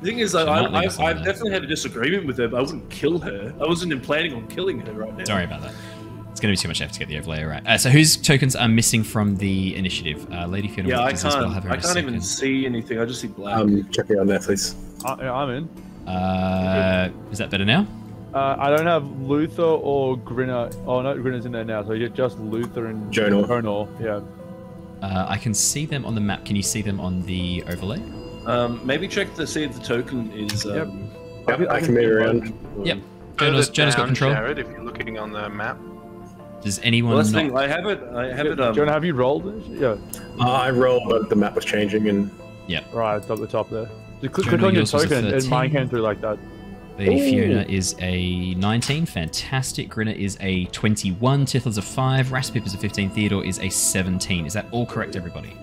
The thing is, I've definitely had a disagreement with her, but I wouldn't kill her. I wasn't planning on killing her right now. Sorry about that. It's going to be too much effort to get the overlay right. So whose tokens are missing from the initiative? Lady Fiona. Yeah, I as well. Have her can't. in a I can't even second. see anything. I just see black. Check me on there, please. I'm in. Is that better now? I don't have Luther or Grinner. Oh no, Grinner's in there now. So you're just Luther and Jonor. Yeah. I can see them on the map. Can you see them on the overlay? Maybe check to see if the token is. Yep, I can move around. Yep. Jonor's got control. Jared, if you're looking on the map. Does anyone Well, that's the not... thing. I have it. Jonor, have you rolled it? Yeah. I rolled, but the map was changing, and Right, it's up the top there. Just click Jonor, on your yours was a token, and 13. mine came through like that. Lady Fiona is a 19. Fantastic. Grinner is a 21. Tithla's a 5. Raspip is a 15. Theodore is a 17. Is that all correct, everybody?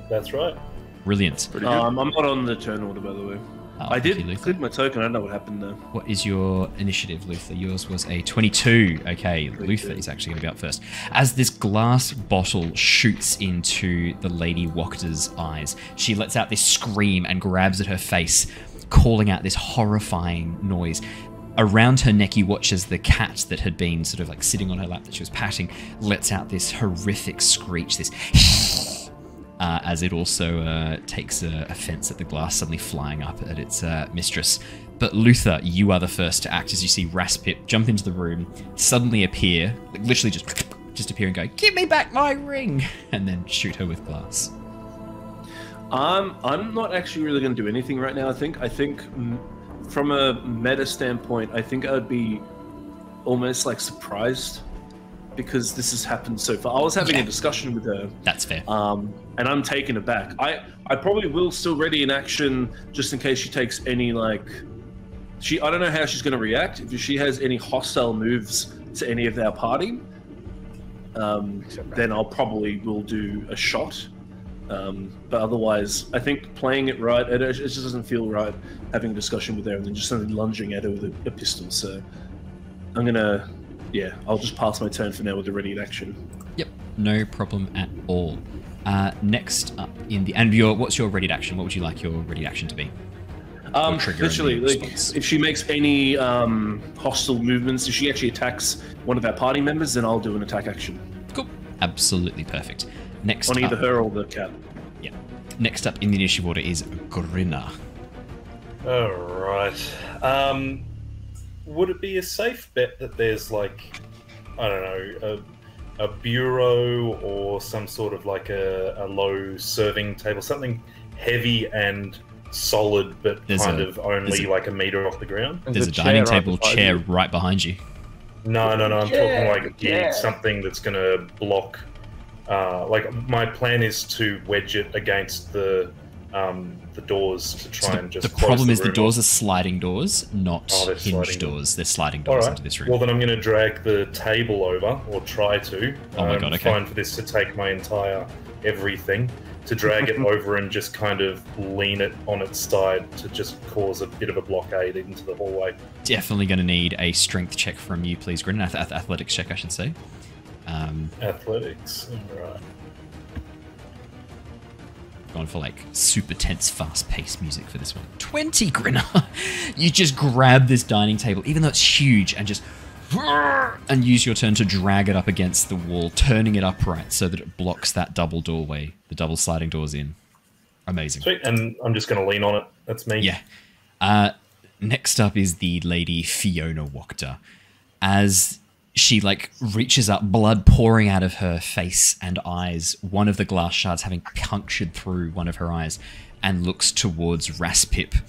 That's right. Brilliant. I'm not on the turn order, by the way. I thank you, did Luther. click my token. I don't know what happened there. What is your initiative, Luther? Yours was a 22. Okay, Luther is actually going to be up first. As this glass bottle shoots into the Lady Wachter's eyes, she lets out this scream and grabs at her face, calling out this horrifying noise. Around her neck, you watch as the cat that had been sort of like sitting on her lap that she was patting lets out this horrific screech, this as it also takes offense at the glass suddenly flying up at its mistress. But Luther, you are the first to act as you see Raspip jump into the room, suddenly appear, like literally just appear and go, "Give me back my ring!" and then shoot her with glass. I'm not actually really going to do anything right now. I think from a meta standpoint, I think I would be almost like surprised because this has happened so far. I was having a discussion with her. That's fair. And I'm taken aback. I probably will still ready in action just in case she takes any I don't know how she's going to react. If she has any hostile moves to any of our party, then I'll probably will do a shot. But otherwise, I think playing it right, it just doesn't feel right having a discussion with her and then just suddenly lunging at her with a pistol. So I'm gonna, I'll just pass my turn for now with the ready in action. Yep, no problem at all. Next up what's your ready action? What would you like your ready action to be? Literally, if she makes any hostile movements, if she actually attacks one of our party members, then I'll do an attack action. Cool, absolutely perfect. Next on either up, her or the cat. Yeah. Next up in the initiative order is Grinner. All right. Would it be a safe bet that there's I don't know, a bureau or some sort of a low serving table, something heavy and solid, but only a meter off the ground? There's a dining table chair right behind you. No, I'm talking something that's going to block. My plan is to wedge it against the doors to try and just. The problem is the doors are sliding doors, not hinge doors. They're sliding doors into this room. Well, then I'm going to drag the table over, or try to. Oh my god! Okay. Fine for this to take my entire everything, to drag it over and just kind of lean it on its side to just cause a bit of a blockade into the hallway. Definitely going to need a strength check from you, please, Grinner. Athletics check, I should say. Athletics, right. Gone for super tense, fast-paced music for this one. 20, Grinner! You just grab this dining table, even though it's huge, and just and use your turn to drag it up against the wall, turning it upright so that it blocks that double doorway, the double sliding doors in. Amazing. Sweet, and I'm just going to lean on it. That's me. Yeah. Next up is the lady Fiona Wachter. As she reaches up, blood pouring out of her face and eyes, one of the glass shards having punctured through one of her eyes, and looks towards Raspip.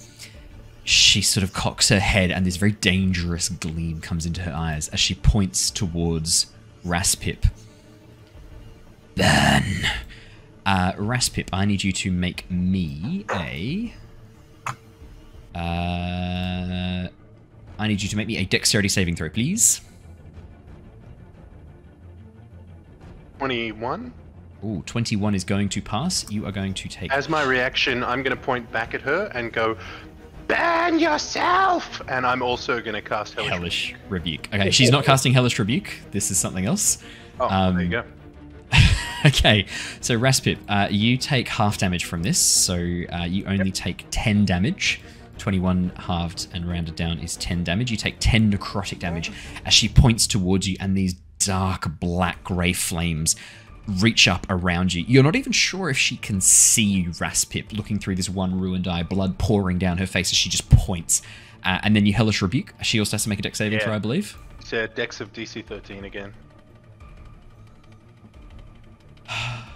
She sort of cocks her head and this very dangerous gleam comes into her eyes as she points towards Raspip. Burn! Raspip, I need you to make me a... I need you to make me a dexterity saving throw, please. 21. Ooh, 21 is going to pass. You are going to take... As my reaction, I'm going to point back at her and go, "Ban yourself!" And I'm also going to cast Hellish Rebuke. Okay, she's not casting Hellish Rebuke. This is something else. Oh, there you go. Okay, so Raspip, you take half damage from this, so you only take 10 damage. 21 halved and rounded down is 10 damage. You take 10 necrotic damage as she points towards you, and these dark black grey flames reach up around you. You're not even sure if she can see you, Raspip, looking through this one ruined eye, blood pouring down her face as she just points. And then you Hellish Rebuke. She also has to make a dex saving throw, I believe. It's a dex of DC 13 again.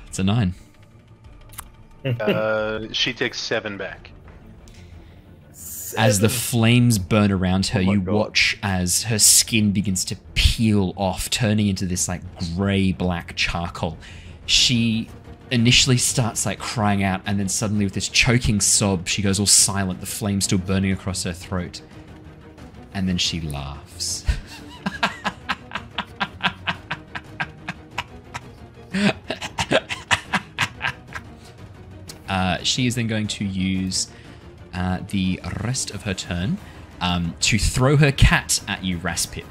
It's a 9. She takes 7 back. As the flames burn around her, you watch as her skin begins to peel off, turning into this grey-black charcoal. She initially starts crying out, and then suddenly with this choking sob, she goes all silent, the flame still burning across her throat. And then she laughs. She is then going to use the rest of her turn to throw her cat at you, Raspip.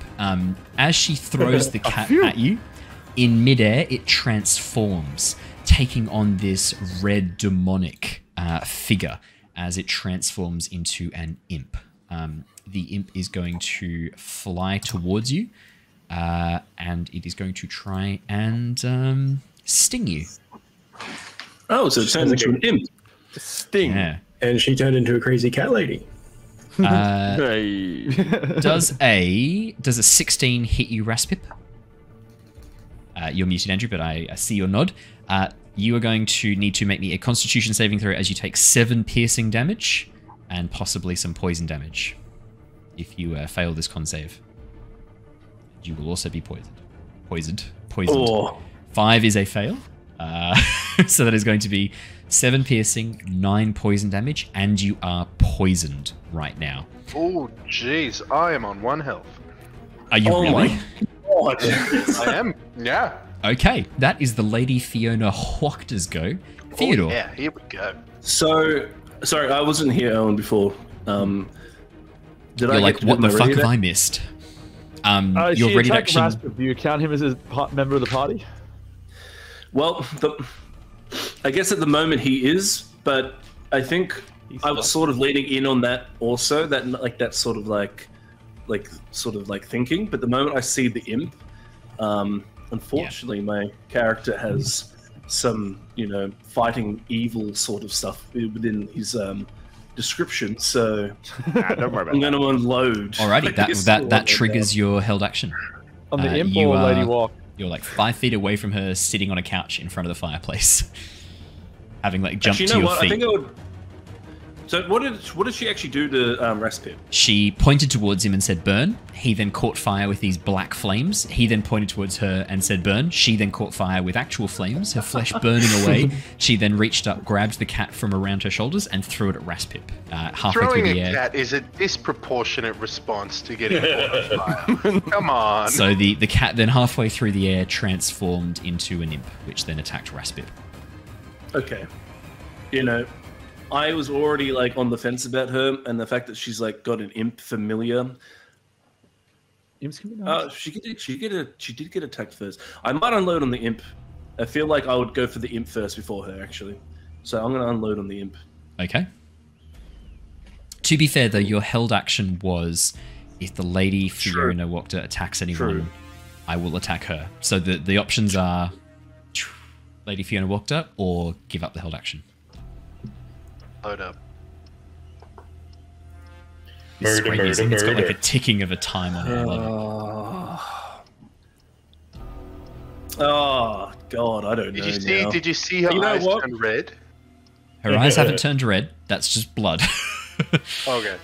As she throws the cat at you, in midair it transforms, taking on this red demonic figure as it transforms into an imp. The imp is going to fly towards you, and it is going to try and sting you. Oh, so it turns into an imp. Sting. Yeah. And she turned into a crazy cat lady. Does a 16 hit you, Raspip? You're muted, Andrew, but I see your nod. You are going to need to make me a Constitution saving throw as you take 7 piercing damage and possibly some poison damage. If you fail this con save, you will also be poisoned. Poisoned. Oh, 5 is a fail. So that is going to be 7 piercing, 9 poison damage, and you are poisoned right now. Oh, jeez, I am on 1 health. Are you really? God. I am. Yeah. Okay, that is the Lady Fiona Wachter's go. Theodore. Oh, yeah, here we go. So, sorry, I wasn't here, Owen, before. Did You're I like, get to what do the my fuck ready have then? I missed? Your Your ready to action. Raspip, do you count him as a member of the party? Well, I guess at the moment he is, but I think I was sort of leading in on that also. That sort of like thinking. But the moment I see the imp, unfortunately, my character has some, fighting evil sort of stuff within his description. So Don't worry about I'm going to unload. Alrighty, that triggers your held action. On the imp you or are- Lady Walk? You're like 5 feet away from her, sitting on a couch in front of the fireplace, having like jumped Actually, to you know your what? feet. I think I would. So what did she actually do to Raspip? She pointed towards him and said, burn. He then caught fire with these black flames. He then pointed towards her and said, burn. She then caught fire with actual flames, her flesh burning away. She then reached up, grabbed the cat from around her shoulders, and threw it at Raspip. Halfway Throwing through a the air. cat is a disproportionate response to getting caught on fire. Come on. So the cat then halfway through the air transformed into an imp, which then attacked Raspip. Okay, I was already like on the fence about her, and the fact that she's like got an imp familiar. Imps can be nice. She did get attacked first. I might unload on the imp. I feel like I would go for the imp first before her, actually. So I'm going to unload on the imp. Okay. To be fair, though, your held action was if the Lady Fiona Wachter attacks anyone, True. I will attack her. So the options are Lady Fiona Wachter or give up the held action. Load up. This Murder, spray music, it's got like murder. a ticking of a time on it. I love it. Oh, God, I don't know. Did you see her You know eyes what? turn red? Her eyes haven't turned red. That's just blood. Okay.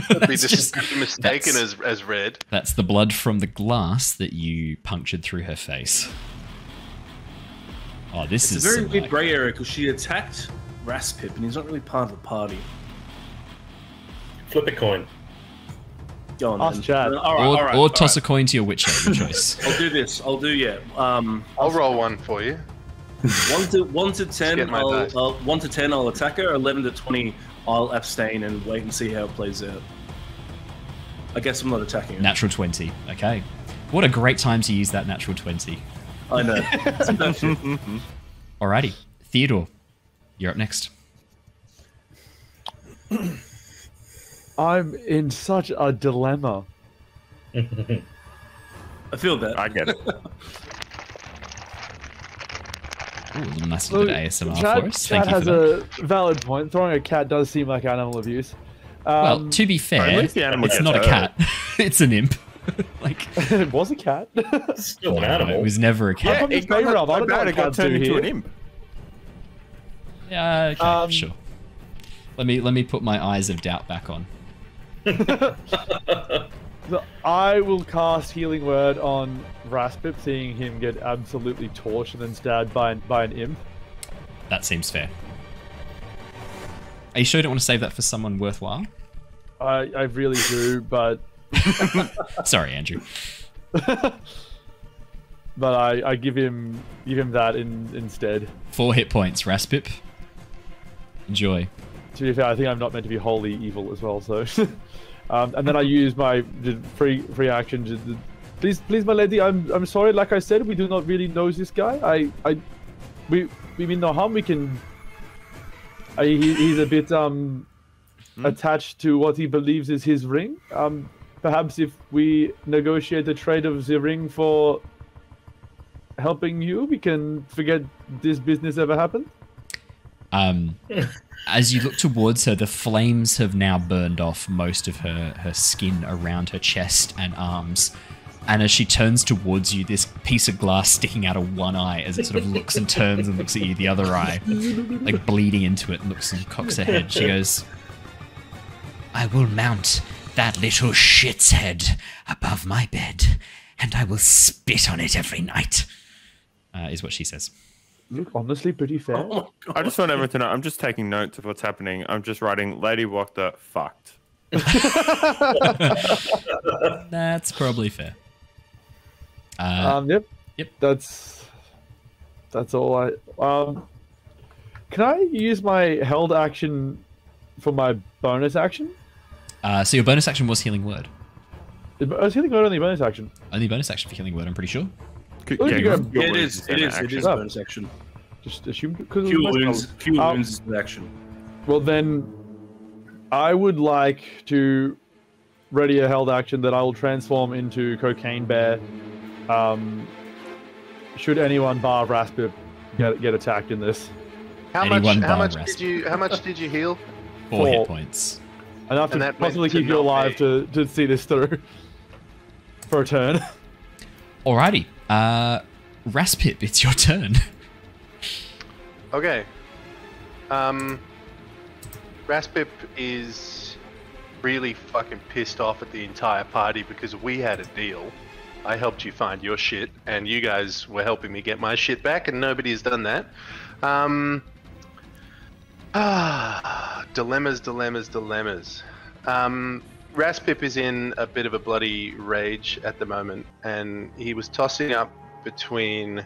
Could be just- mistaken that's- as red. That's the blood from the glass that you punctured through her face. Oh, this It's is a very some, weird like- grey area because she attacked Raspip, and he's not really part of the party. Flip a coin. Go on, Ask then. Chad. All right, toss a coin to your witcher, your choice. I'll do this. I'll roll one for you. 1 to 10, get my dice. 1 to 10, I'll attack her. 11 to 20, I'll abstain and wait and see how it plays out. I guess I'm not attacking her. Natural 20. Okay. What a great time to use that natural 20. I know. It's perfect. Alrighty. Theodore, you're up next. I'm in such a dilemma. I feel that. I get it. Ooh, a little nice little bit of ASMR for us. Chad Thank you has for that. a valid point. Throwing a cat does seem like animal abuse. Well, to be fair, at least the animal it's gets not a hurt. cat. It's an imp. Like, it was a cat. Still an no, animal. it was never a cat. from the Bay Rub. I don't know bet what it got cats do turned into here. an imp. Yeah, okay, sure. Let me put my eyes of doubt back on. So I will cast Healing Word on Raspip, seeing him get absolutely torched and then stabbed by an imp. That seems fair. Are you sure you don't want to save that for someone worthwhile? I really do, but Sorry, Andrew. I give him that instead. 4 hit points, Raspip. Enjoy. To be fair, I think I'm not meant to be wholly evil as well, so. And then I use my free action. Please, my lady, I'm sorry. Like I said, we do not really know this guy. We mean no harm. We can. He's a bit attached to what he believes is his ring. Perhaps if we negotiate the trade of the ring for helping you, we can forget this business ever happened. As you look towards her, the flames have now burned off most of her skin around her chest and arms. And as she turns towards you, this piece of glass sticking out of one eye as it sort of looks and turns and looks at you, the other eye, like bleeding into it, and looks and cocks her head. She goes, I will mount that little shit's head above my bed and I will spit on it every night, is what she says. Look, honestly, pretty fair. Oh, I just want everyone to know. I'm just taking notes of what's happening. I'm just writing Lady Wachter fucked. That's probably fair. Yep. That's all I. Can I use my held action for my bonus action? So your bonus action was Healing Word. Was Healing Word only bonus action? Only bonus action for Healing Word, I'm pretty sure. It is bonus action. Just assume Cure wounds is an action. Well then, I would like to ready a held action that I will transform into Cocaine Bear. Should anyone bar Raspip get attacked in this? How much did you heal? 4 hit points. Enough And to that possibly went to keep you not alive to see this through for a turn. Alrighty. Raspip, it's your turn. Okay. Raspip is really fucking pissed off at the entire party because we had a deal. I helped you find your shit, and you guys were helping me get my shit back, and nobody has done that. Dilemmas. Raspip is in a bit of a bloody rage at the moment, and he was tossing up between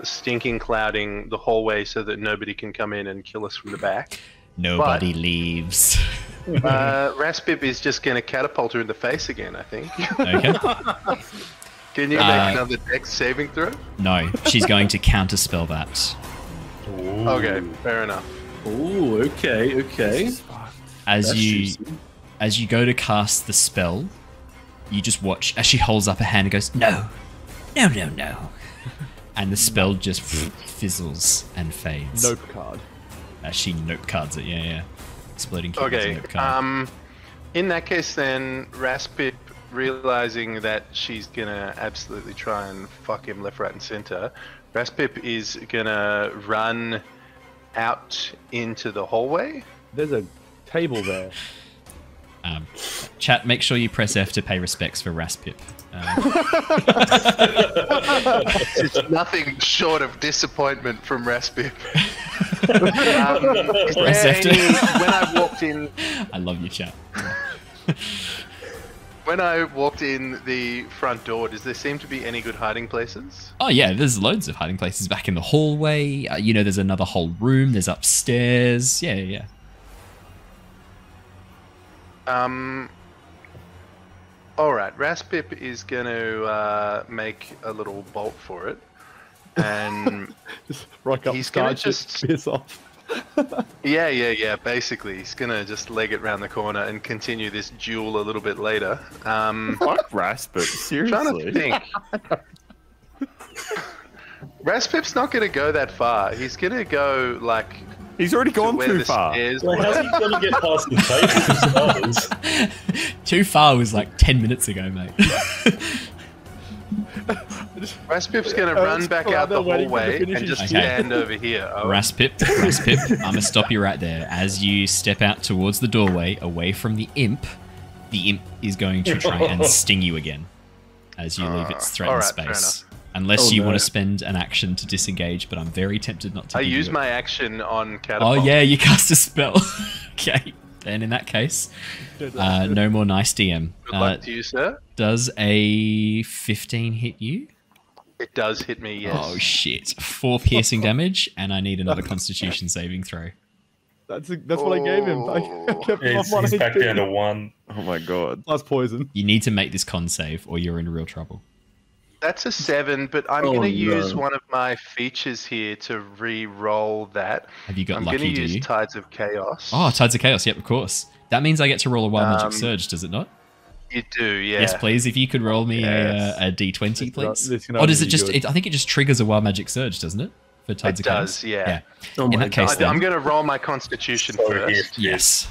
stinking clouding the hallway so that nobody can come in and kill us from the back. Nobody leaves. Raspip is just going to catapult her in the face again, I think. Okay. Can you make another dex saving throw? No, she's going to counterspell that. Ooh. Okay, fair enough. Oh, okay. As you go to cast the spell, you just watch as she holds up her hand and goes, no. And the spell just fizzles and fades. Nope card. As she nope cards it, yeah. Exploding key is a Okay, nope card. in that case then, Raspip, realizing that she's gonna absolutely try and fuck him left, right, and center, Raspip is gonna run out into the hallway. There's a table there. Chat, make sure you press F to pay respects for Raspip. It's nothing short of disappointment from Raspip. Press F to... When I walked in... I love you, chat. When I walked in the front door, does there seem to be any good hiding places? Oh yeah, there's loads of hiding places back in the hallway. There's another whole room. There's upstairs. Yeah. Alright, Raspip is going to make a little bolt for it. And Just rock up, he's going to just piss off. Yeah, basically. He's going to just leg it round the corner and continue this duel a little bit later. Fuck Raspip, seriously. Trying to think. Raspip's not going to go that far. He's going to go, like... He's already gone too far. Well, how's he going to get past the tables? Too far was like 10 minutes ago, mate. Raspip's going to run back out the hallway and just stand over here. Oh. Raspip, I'm going to stop you right there. As you step out towards the doorway, away from the imp is going to try and sting you again as you leave its threatened space. Unless you want to spend an action to disengage, but I'm very tempted not to. I use my action on catapult. Oh yeah, you cast a spell. Okay, then in that case, no more nice DM. Good luck to you, sir. Does a 15 hit you? It does hit me, yes. Oh shit! 4 piercing damage, and I need another Constitution saving throw. That's what I gave him. I kept him off He's back down to 1. Oh my god. Plus poison. You need to make this con save, or you're in real trouble. That's a 7, but I'm going to use one of my features here to re-roll that. Have you got I'm lucky, going to do use you? Tides of Chaos. Oh, Tides of Chaos, yep, of course. That means I get to roll a Wild Magic Surge, does it not? You do, yeah. Yes, please. If you could roll me a D20, please. Or does it just... I think it just triggers a Wild Magic Surge, doesn't it? For Tides of Chaos? It does, yeah. Oh in that case, then... I'm going to roll my Constitution first. Yes.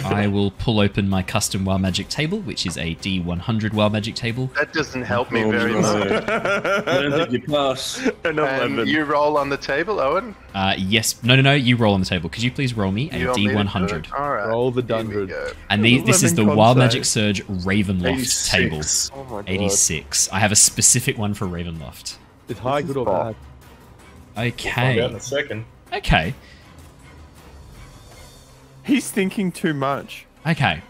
I will pull open my custom Wild Magic table, which is a D100 Wild Magic table. That doesn't help me Oh, very no. much. I don't think you pass. And you roll on the table, Owen? Yes. No. You roll on the table. Could you please roll me a You want me to do D100? it? All right. Roll the here we dundred. go. And this is the 11 Wild con Magic save. Surge Ravenloft 86. table. Oh my god. 86. I have a specific one for Ravenloft. Is high good or bad? Find out in Okay. a second. Okay. He's thinking too much. Okay.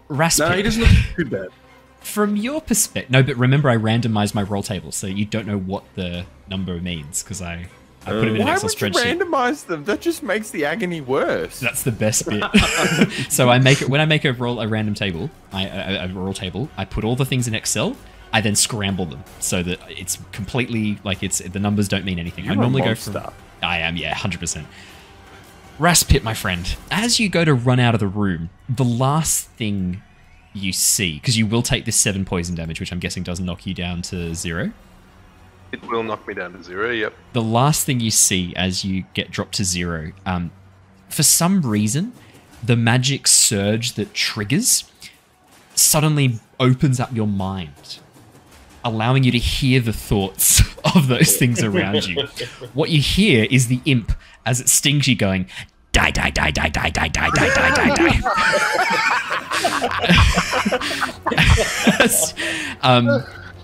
Raspip. No, he doesn't look too bad. From your perspective, no, but remember I randomized my roll table, so you don't know what the number means because I put them in an Why Excel would you spreadsheet. randomize them? That just makes the agony worse. That's the best bit. So I make it when I make a random table, a roll table. I put all the things in Excel. I then scramble them so that it's completely like the numbers don't mean anything. I You're a normally go monster. from. I am, yeah, 100%. Raspip, my friend, as you go to run out of the room, the last thing you see, because you will take this 7 poison damage, which I'm guessing does knock you down to 0. It will knock me down to 0, yep. The last thing you see as you get dropped to 0, for some reason, the magic surge that triggers suddenly opens up your mind, allowing you to hear the thoughts of those things around you. What you hear is the imp as it stings you going, die, die, die, die, die, die, die, die, die, die, die.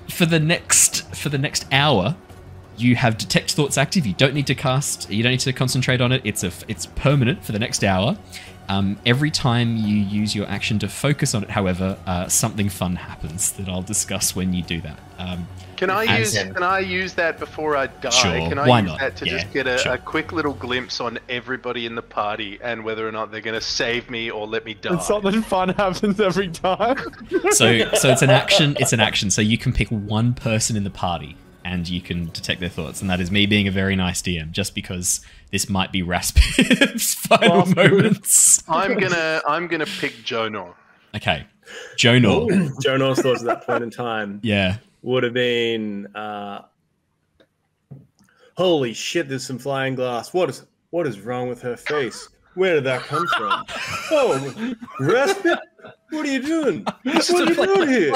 For the next hour, you have detect thoughts active. You don't need to cast. You don't need to concentrate on it. It's permanent for the next hour. Every time you use your action to focus on it, however, something fun happens that I'll discuss when you do that. Can I use that before I die? Sure, Can I why use not? that to Yeah, just get sure. a quick little glimpse on everybody in the party and whether or not they're going to save me or let me die? And something fun happens every time. So it's an action. It's an action. So you can pick one person in the party and you can detect their thoughts, and that is me being a very nice DM, just because this might be Raspip's final moments. I'm gonna pick Jonor. Okay, Jonor. Jonor's thoughts at that point in time Yeah. would have been, holy shit, there's some flying glass. What is wrong with her face? Where did that come from? Oh, Raspip, what are you doing? What are you doing here?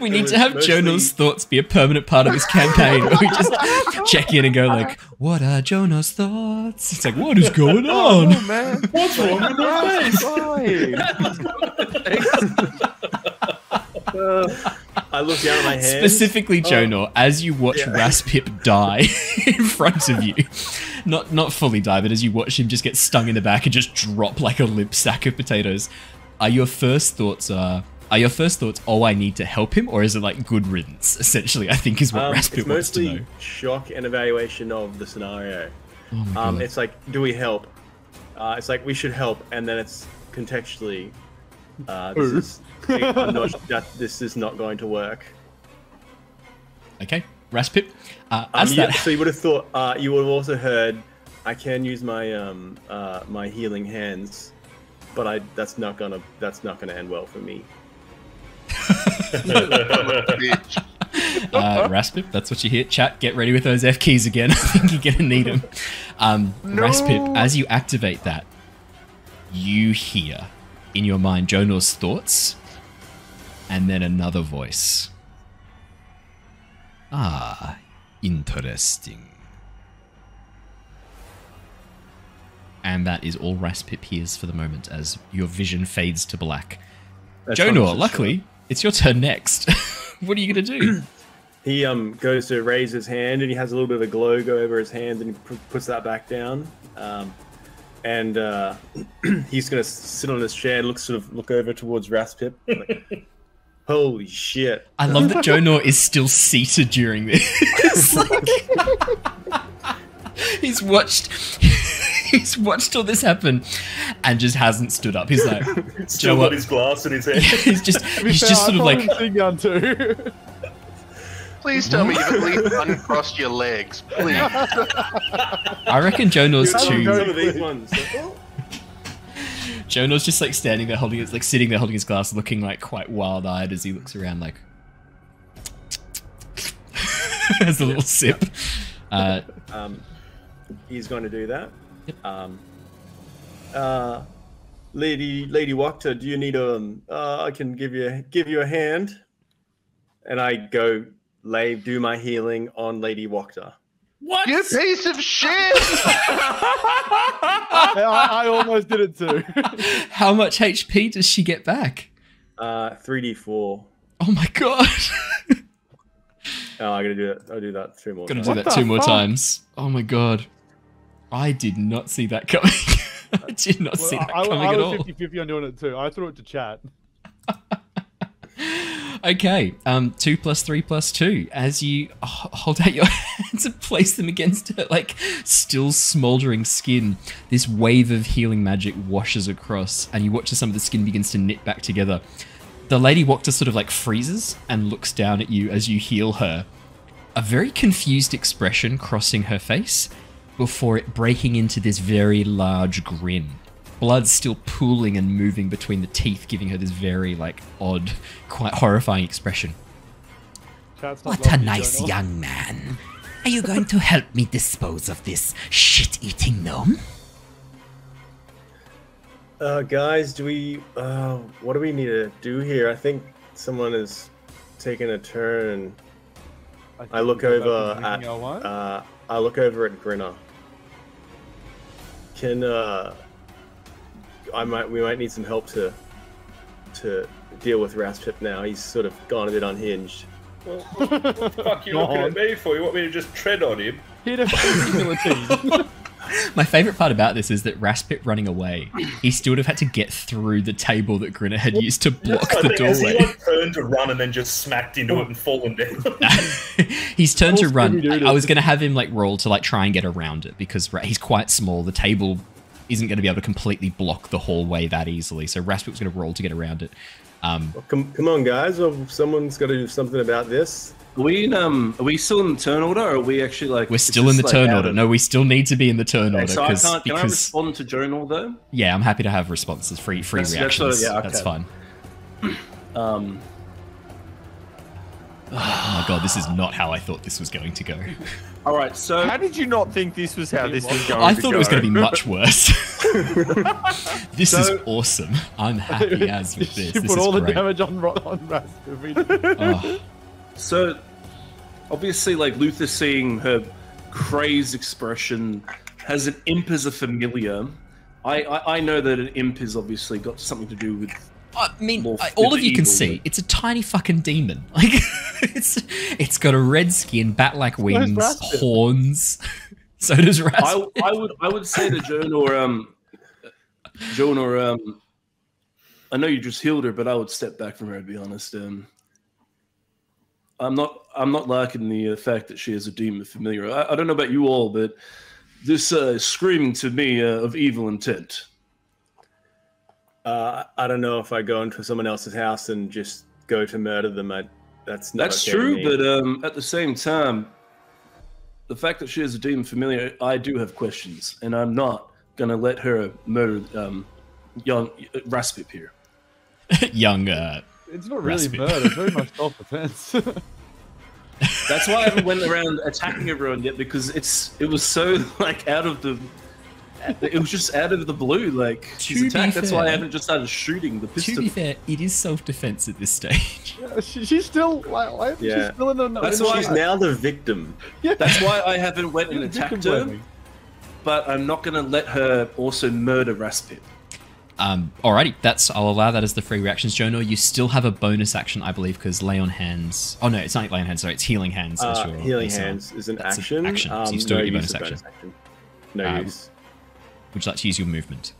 We need to have Jonor's thoughts be a permanent part of this campaign, where we just check in and go like, "What are Jonor's thoughts?" It's like, what is going on? Oh man, What's wrong with her face? I look down at my hands. Specifically, Jonor, as you watch Raspip die in front of you, not fully die, but as you watch him just get stung in the back and just drop like a limp sack of potatoes, are your first thoughts, oh, I need to help him, or is it like good riddance? Essentially, I think is what Raspip it's wants to know. mostly shock and evaluation of the scenario. Oh my God. It's like, do we help? It's like, we should help, and then it's contextually, this is not going to work. Okay, Raspip. So you would have thought, you would have also heard, I can use my my healing hands, but that's not gonna end well for me. Raspip, that's what you hear. Chat, get ready with those F keys again. I think you're gonna need them. Raspip, as you activate that, you hear in your mind Jonor's thoughts, and then another voice. Ah, interesting. And that is all Raspip hears for the moment as your vision fades to black. Jonor, luckily, it's your turn next. What are you going to do? He goes to raise his hand, and he has a little bit of a glow go over his hand, and he puts that back down. And he's going to sit on his chair and look over towards Raspip. Like, holy shit. I love that Jonor is still seated during this. He's watched all this happen and just hasn't stood up. He's like, Still got his glass in his hand. he's just sort of like, Please tell me you've at least uncrossed your legs, please. I reckon Jonor's too. Some of these ones. Jonor's just like standing there sitting there holding his glass, looking like quite wild-eyed as he looks around like has a little sip. he's going to do that. Yep. Lady Wachter, do you need I can give you a hand, and I go do my healing on Lady Wachter. What? You piece of shit! I almost did it too. How much HP does she get back? 3d4. Oh my god! Oh, I gotta do that. I'll do that 3 more. Gotta times. do that 2 more times. Oh my god! I did not see that coming. I did not see that coming at all. I was 50-50 on doing it too. I threw it to chat. Okay, 2 + 3 + 2. As you hold out your hands and place them against her, like, still smoldering skin, this wave of healing magic washes across, and you watch as some of the skin begins to knit back together. The Lady Wachter sort of like freezes and looks down at you as you heal her. A very confused expression crossing her face before it breaking into this very large grin. Blood still pooling and moving between the teeth, giving her this very, like, odd, quite horrifying expression. What a nice young man. Are you going to help me dispose of this shit-eating gnome? Guys, what do we need to do here? I think someone is taking a turn. I look over at Grinner. We might need some help to deal with Raspip now. He's sort of gone a bit unhinged. Well, what the fuck are you looking at me for? You want me to just tread on him? My favourite part about this is that Raspip running away, he still would have had to get through the table that Grinner had used to block the doorway. Has he turned to run and then just smacked into it and fallen down? He's turned to run. I was going to have him like roll to like try and get around it because he's quite small. The table isn't going to be able to completely block the hallway that easily. So Raspip was going to roll to get around it. Well, come on, guys. Well, someone's got to do something about this. Are we still in the turn order, or are we actually like... We're still in the turn order. No, we still need to be in the turn order. So can I respond to Jonor, though? Yeah, I'm happy to have responses, free reactions. That's fine. Oh my god, this is not how I thought this was going to go. All right, so... How did you not think this was how this was going to go? I thought it was going to be much worse. This is awesome. I'm happy as with this. You this put is all great. the damage on Raspip. Oh. So, obviously, like, Luther seeing her crazed expression has an imp as a familiar. I know that an imp is obviously got something to do with... I mean, all of you can see, it's a tiny fucking demon. Like, it's got a red skin, bat-like wings, horns. So does Raspip. I would say to Jonor, I know you just healed her, but I would step back from her, to be honest. I'm not liking the fact that she is a demon familiar. I don't know about you all, but this is screaming to me of evil intent. I don't know if I go into someone else's house and just go to murder them. That's okay true, but at the same time, the fact that she is a demon familiar, I do have questions, and I'm not gonna let her murder young Raspip here. Young. It's not really Raspip. murder. It's very much self-defense. That's why I haven't went around attacking everyone yet, because it was so like it was just out of the blue, like she's attacked. That's why I haven't just started shooting the pistol. To be fair, it is self-defense at this stage. Yeah, she's still she's still in the. That's why she's now the victim. Yeah. That's why I haven't went and attacked her. But I'm not going to let her also murder Raspip. Alrighty, I'll allow that as the free reactions. Jonor, you still have a bonus action, I believe, because lay on hands. Oh no, it's not lay on hands. Sorry, it's healing hands. Healing hands is an action. So you still get your bonus action. No use. Would you like to use your movement?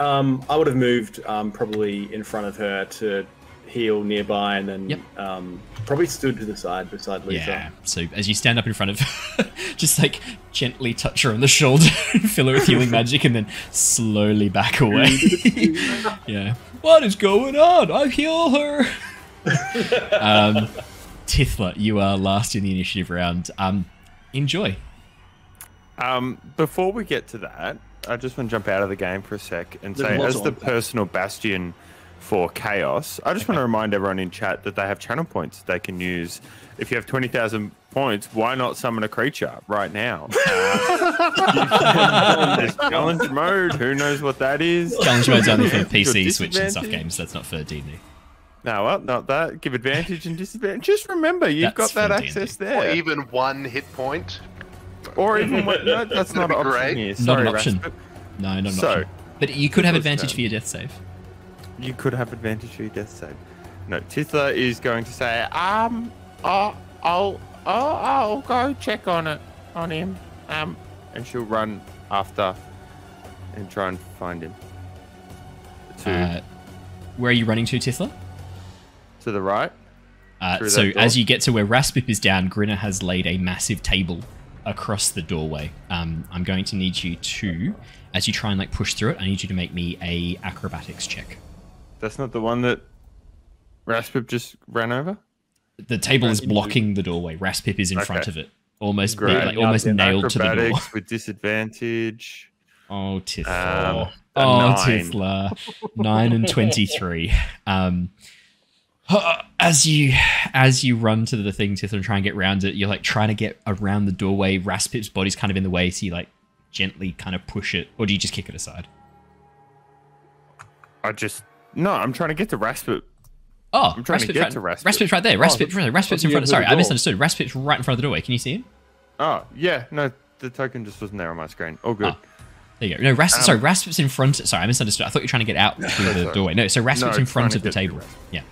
I would have moved probably in front of her to heal nearby, and then probably stood to the side beside Lisa. Yeah. So as you stand up in front of her, just like gently touch her on the shoulder and fill her with healing magic, and then slowly back away. Yeah. What is going on? I heal her. Tithla, you are last in the initiative round. Enjoy. Before we get to that, I just want to jump out of the game for a sec and say, as the personal bastion for chaos, I just want to remind everyone in chat that they have channel points they can use. If you have 20,000 points, why not summon a creature right now? There's challenge mode. Who knows what that is? Challenge mode's only for PC, Switch, and stuff games. That's not for D&D. No, well, not that. Give advantage and disadvantage. Just remember, you've got that access there. Or even 1 hit point. Or even no, that's not an option here. Not an option. No, not an option. But you could have advantage for your death save. You could have advantage for your death save. No, Tithla is going to say, I'll go check on him. And she'll run after and try and find him. Where are you running to, Tithla? To the right. So as you get to where Raspip is down, Grinner has laid a massive table across the doorway. I'm going to need you to, as you try and like push through it, I need you to make me a acrobatics check. That's not the one that Raspip just ran over? The table is blocking the doorway. Raspip is in front of it. Almost nailed to the door. Acrobatics with disadvantage. Oh, Tithla. Tithla. 9 and 23. As you run to the thing, Tithla, and try and get around it, you're like trying to get around the doorway. Raspip's body's kind of in the way, so you like gently kind of push it, or do you just kick it aside? I'm trying to get to Raspip. Oh, I'm trying to get to Raspip. Raspip's right there. Raspip's in front. Sorry, I misunderstood. Raspip's right in front of the doorway. Can you see him? Oh, yeah. No, the token just wasn't there on my screen. Oh, good. There you go. No, Raspip's in front. Sorry, I misunderstood. I thought you were trying to get out through the doorway. No, so Raspip's in front of the table. Yeah.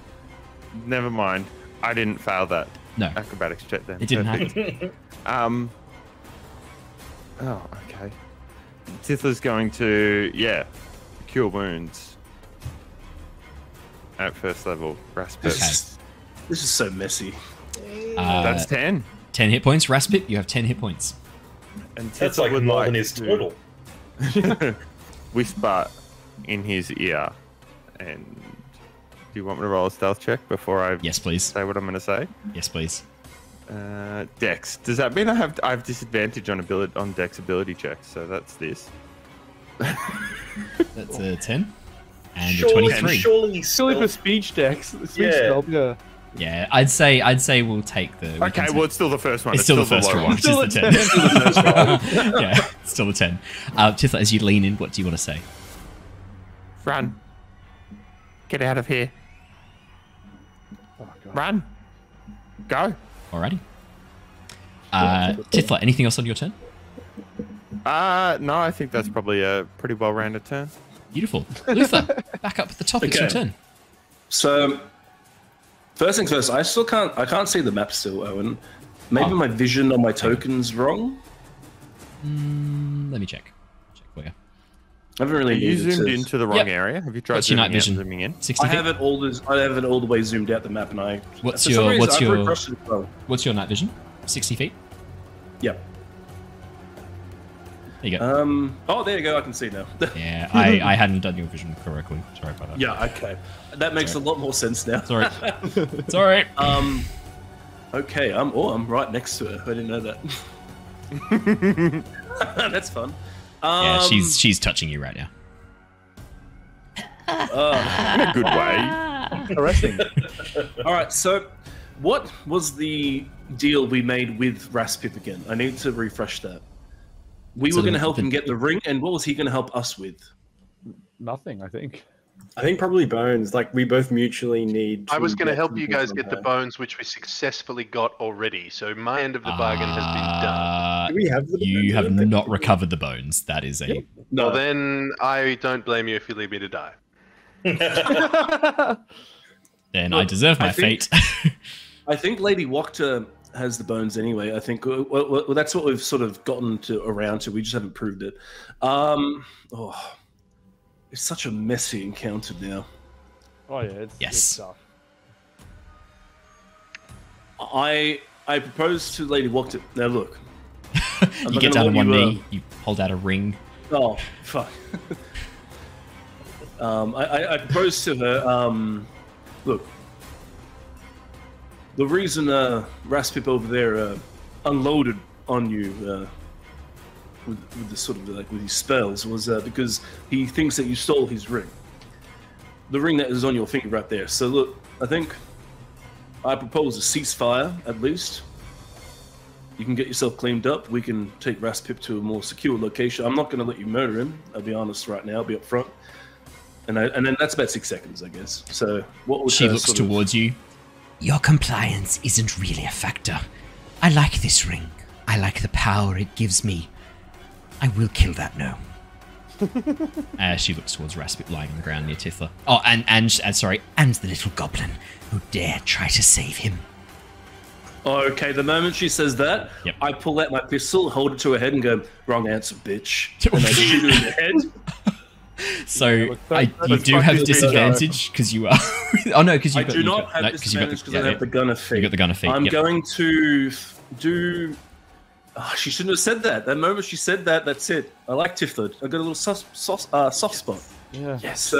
Never mind. I didn't fail that. No. Acrobatics check then. It didn't happen. Oh, okay. Tithla's going to, cure wounds. At first level, Raspip. This is so messy. That's 10. 10 hit points. Raspip, you have 10 hit points. And that's like more than his total. Whisper in his ear. And do you want me to roll a stealth check before I yes, please. Say what I'm going to say? Yes, please. Dex. Does that mean I have disadvantage on Dex ability checks? So that's this. That's a 10. And surely, 23. Surely for speech decks. Yeah, I'd say we'll take the. Okay, well, it's still the first one. It's still the first one, which is the 10. Yeah, it's still the 10. Tithla, as you lean in, what do you want to say? Run. Get out of here. Oh, God. Run. Go. Alrighty. Tithla, anything else on your turn? No, I think that's probably a pretty well-rounded turn. Beautiful. Luther, back up at the top. It's your turn. So, first things first, I can't see the map still, Owen. Maybe my vision on my token's wrong? Let me check. Check for you. I haven't really you zoomed into the wrong area. Have you tried zooming in? 60 I have it all the way zoomed out the map, and What's your night vision? 60 feet? Yep. There you go. Oh, there you go. I can see now. Yeah, I hadn't done your vision correctly. Sorry about that. Yeah, okay. That makes a lot more sense now. Sorry. It's all right. Okay. I'm right next to her. I didn't know that. That's fun. Yeah, she's touching you right now. In a good way. Arresting. All right. So, what was the deal we made with Raspip again? I need to refresh that. We were going to help him get the ring, and what was he going to help us with? Nothing, I think. I think probably bones. Like, we both mutually need. I was going to help you guys get the bones, which we successfully got already. So my end of the bargain has been done. Do we have the You have not recovered the bones. That is a. No. Well, then I don't blame you if you leave me to die. Then I deserve my fate. I think Lady Wachter has the bones anyway. I think well, that's what we've sort of gotten around to. We just haven't proved it. It's such a messy encounter now. Oh yeah, it's tough. I propose to Lady Wachter. Now look, you get down on one knee. You hold out a ring. Oh fuck. I propose to her. Look. The reason Raspip over there unloaded on you with the sort of with his spells was because he thinks that you stole his ring, the ring that is on your finger right there. So look, I think I propose a ceasefire at least. You can get yourself cleaned up. We can take Raspip to a more secure location. I'm not going to let you murder him. I'll be honest right now. I'll be up front. And then that's about 6 seconds, I guess. So what would she looks towards you. Your compliance isn't really a factor. I like this ring. I like the power it gives me. I will kill that gnome. She looks towards Raspip lying on the ground near Tithla. Oh, and the little goblin who dare try to save him. Okay, the moment she says that, Yep. I pull out my pistol, hold it to her head, and go, "Wrong answer, bitch," and I shoot her in the head. So Yeah, you do have disadvantage because you are. Oh no, because I do not have disadvantage because I have the gunner feat. You got the gunner feat. I'm yep. going to do. Oh, she shouldn't have said that. That moment she said that, that's it. I like Tithla. I got a little soft spot. Yeah. Yes. So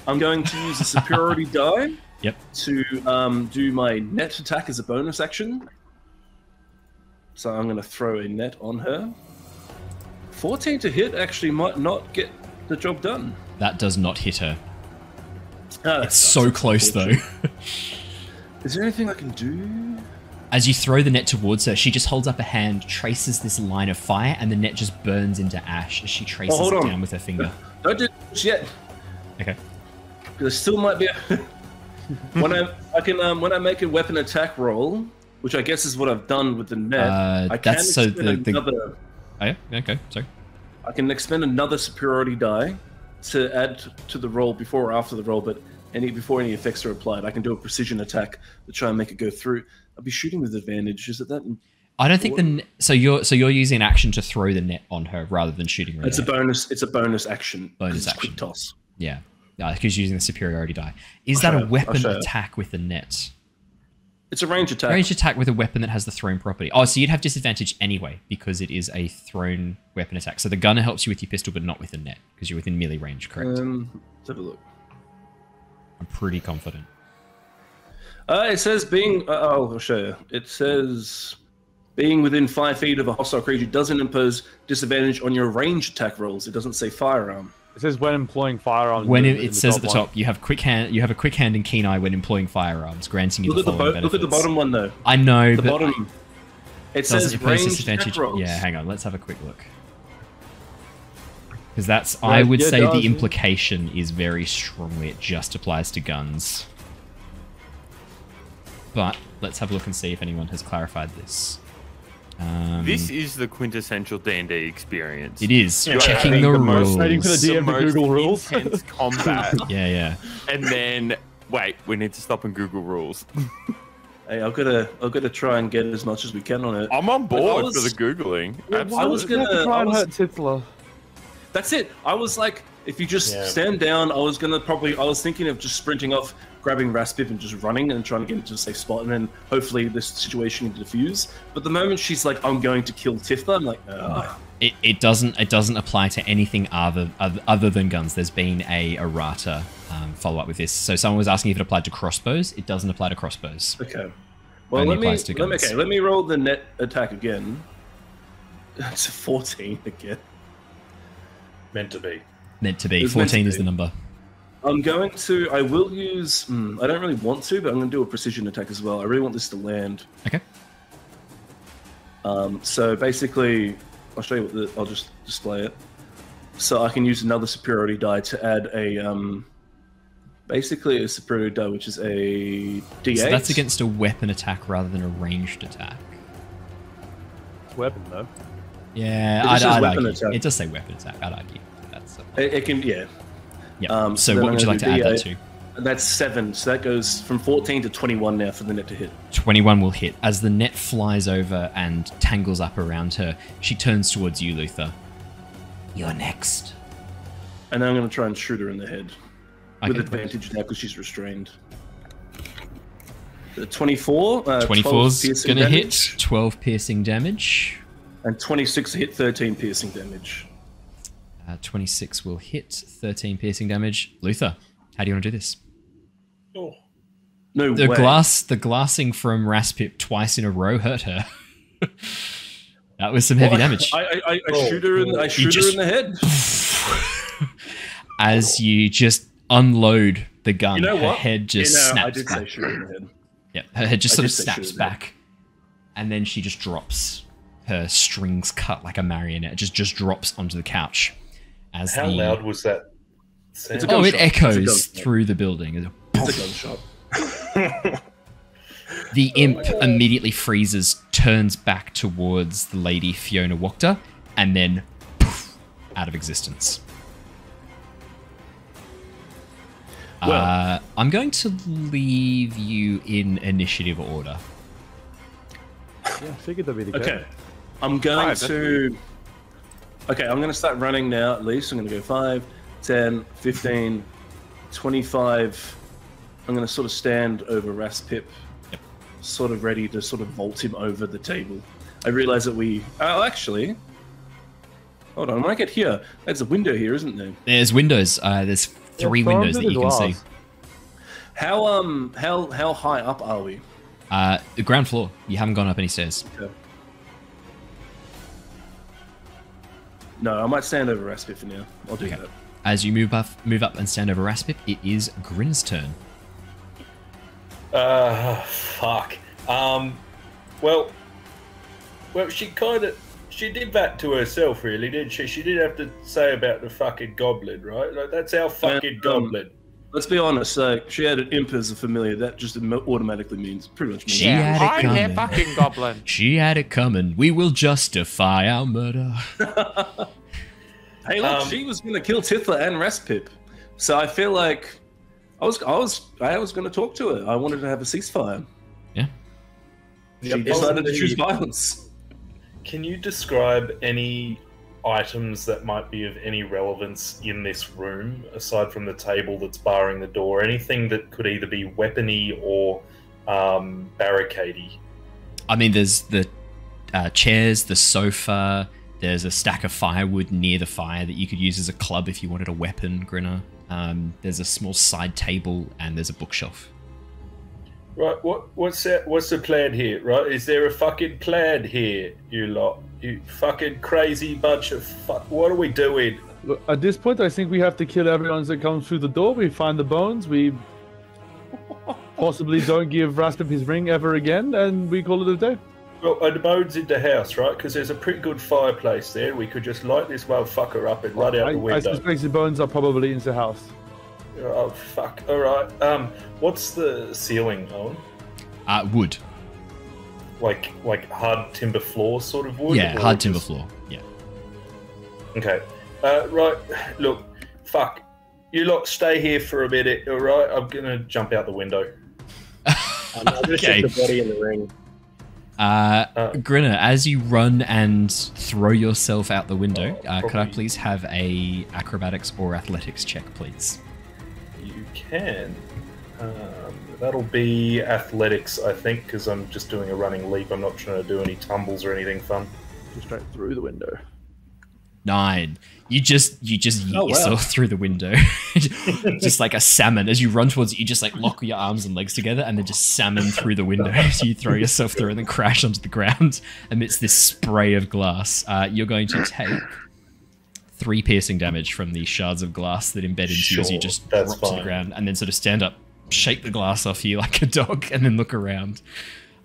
I'm going to use a superiority die. Yep. To do my net attack as a bonus action. So I'm going to throw a net on her. 14 to hit actually might not get the job done. That does not hit her. Oh, It's so close though. Is there anything I can do? As you throw the net towards her, she just holds up a hand, traces this line of fire, and the net just burns into ash as she traces hold it on. down with her finger. Don't do this yet. Okay. There still might be a... when I make a weapon attack roll, which I guess is what I've done with the net, I can that's so expend the- another. Oh yeah. Okay. Sorry. I can expend another superiority die to add to the roll before or after the roll, but before any effects are applied, I can do a precision attack to try and make it go through. I'll be shooting with advantage. Is it that? I don't think so you're using an action to throw the net on her rather than shooting her. It's a bonus. It's a bonus action. Bonus It's a action. quick toss. Yeah. Because using the superiority die. Is that a weapon attack with the net? It's a range attack. Range attack with a weapon that has the thrown property. Oh, so you'd have disadvantage anyway because it is a thrown weapon attack. So the gunner helps you with your pistol, but not with the net because you're within melee range, correct? Let's have a look. I'm pretty confident. It says being. I'll show you. It says being within 5 feet of a hostile creature doesn't impose disadvantage on your range attack rolls. It doesn't say firearm. It says when employing firearms. When in it the says at the one. top, you have quick hand. You have a quick hand and keen eye when employing firearms, granting you Look the at following the benefits. look at the bottom one though. I know, The but bottom. It doesn't says impose range disadvantage. attack rolls. Yeah, hang on. Let's have a quick look. Because that's, I would yeah, it say does. the implication is very strongly it just applies to guns. But let's have a look and see if anyone has clarified this. This is the quintessential D&D experience. It is. You are Checking having the most- rules. Waiting for the DM to most Google rules. intense combat. Yeah. And then, wait, we need to stop and Google rules. Hey, I've got to try and get as much as we can on it. I'm on But I board was- for the Googling. I was Absolutely. gonna. Try I and was- hurt Tithla. That's it. I was like, if you just Yeah. stand down, I was thinking of just sprinting off, grabbing Raspip and just running and trying to get into a safe spot, and then hopefully this situation can diffuse. But the moment she's like, "I'm going to kill Tithla," I'm like, ugh. It doesn't apply to anything other than guns. There's been a errata follow up with this. So someone was asking if it applied to crossbows. It doesn't apply to crossbows. Okay. Well, Only let me, applies to guns. let me roll the net attack again. It's a 14 again. Meant to be. Meant to be. It's meant to 14 is be. the number. I will use, I don't really want to, but I'm going to do a precision attack as well. I really want this to land. Okay. So basically, I'll show you I'll just display it. So I can use another superiority die to add basically a superiority die, which is a D8. So that's against a weapon attack rather than a ranged attack. It's weapon though. Yeah, It I'd says weapon argue. attack. It does say weapon attack. I'd argue. That's It can, yeah. yeah. So then what I'm would you gonna like to do add that D8. to? And that's 7, so that goes from 14 to 21 now for the net to hit. 21 will hit. As the net flies over and tangles up around her, she turns towards you, Luther. You're next. And then I'm going to try and shoot her in the head. With Okay. advantage now because she's restrained. 24. 24's going to hit. damage, 12 piercing damage. And 26 hit, 13 piercing damage. 26 will hit. 13 piercing damage. Luther, how do you want to do this? Oh. No The way. the glassing from Raspip twice in a row hurt her. That was some heavy damage. I shoot her in the head. As you just unload the gun, You know her what? head just I snaps did say back. shoot her in the head. Yeah, her head just I sort of did say snaps shoot her in the head. back, and then she just drops her strings cut like a marionette. It just drops onto the couch. How loud was that sound? It echoes through the building. It's a gunshot. The imp immediately freezes, turns back towards the lady Fiona Wachter, and then poof, out of existence. I'm going to leave you in initiative order. Yeah, I figured that'd be the case. Okay. I'm going to start running now at least. I'm going to go 5, 10, 15, 25. I'm going to sort of stand over Raspip, sort of ready to sort of vault him over the table. I realize that actually... Hold on, when I get here, there's a window here, isn't there? There's windows. There's 3 windows that you can see. How high up are we? The ground floor. You haven't gone up any stairs. Okay. No, I might stand over Raspip for now. I'll do that. As you move up and stand over Raspip, it is Grinner's turn. Fuck. Well, she did that to herself, really, didn't she? She did have to say about the fucking goblin, right? Like, that's our fucking goblin. Let's be honest, she had an imp as a familiar. That just automatically means pretty much She had it coming. I'm fucking goblin. She had it coming. We will justify our murder. Hey, look, she was going to kill Tithla and Raspip. So I feel like I was going to talk to her. I wanted to have a ceasefire. Yeah. She decided to choose violence. Can you describe any items that might be of any relevance in this room, aside from the table that's barring the door? Anything that could either be weapony or barricadey? I mean, there's the chairs, the sofa, there's a stack of firewood near the fire that you could use as a club if you wanted a weapon, Grinner. There's a small side table, and there's a bookshelf. Right, what's the plan here, right? Is there a fucking plan here, you lot? You fucking crazy bunch of what are we doing? Look, at this point, I think we have to kill everyone that comes through the door. We find the bones. We possibly don't give Raspip his ring ever again, and we call it a day. Well, are the bones in the house, right? Because there's a pretty good fireplace there. We could just light this motherfucker up and run out the window. I suspect the bones are probably in the house. Oh, fuck. All right. What's the ceiling, Owen? Wood. Like hard timber floor sort of wood? Yeah, hard timber floor. Yeah. Okay. Right. Look, fuck. You lot stay here for a minute, all right? I'm going to jump out the window. I'm going to stick the body in the ring. Grinner, as you run and throw yourself out the window, could I please have a acrobatics or athletics check, please? You can. That'll be athletics, I think, because I'm just doing a running leap. I'm not trying to do any tumbles or anything fun. Just straight through the window. 9. You just yeet yourself through the window. Just like a salmon. As you run towards it, you just like lock your arms and legs together and then just salmon through the window. So you throw yourself through and then crash onto the ground amidst this spray of glass. You're going to take 3 piercing damage from the shards of glass that embed into you as you just drop to the ground, and then sort of stand up, shake the glass off you like a dog, and then look around.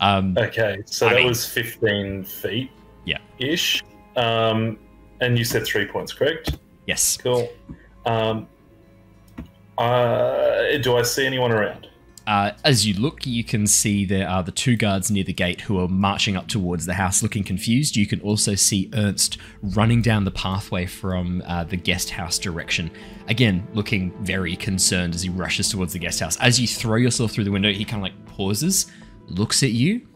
Okay, so that was 15 feet. Yeah. Ish. And you said 3 points, correct? Yes. Cool. Do I see anyone around? As you look, you can see there are the 2 guards near the gate who are marching up towards the house looking confused. You can also see Ernst running down the pathway from the guest house direction. Again, looking very concerned as he rushes towards the guest house. As you throw yourself through the window, he kind of like pauses, looks at you,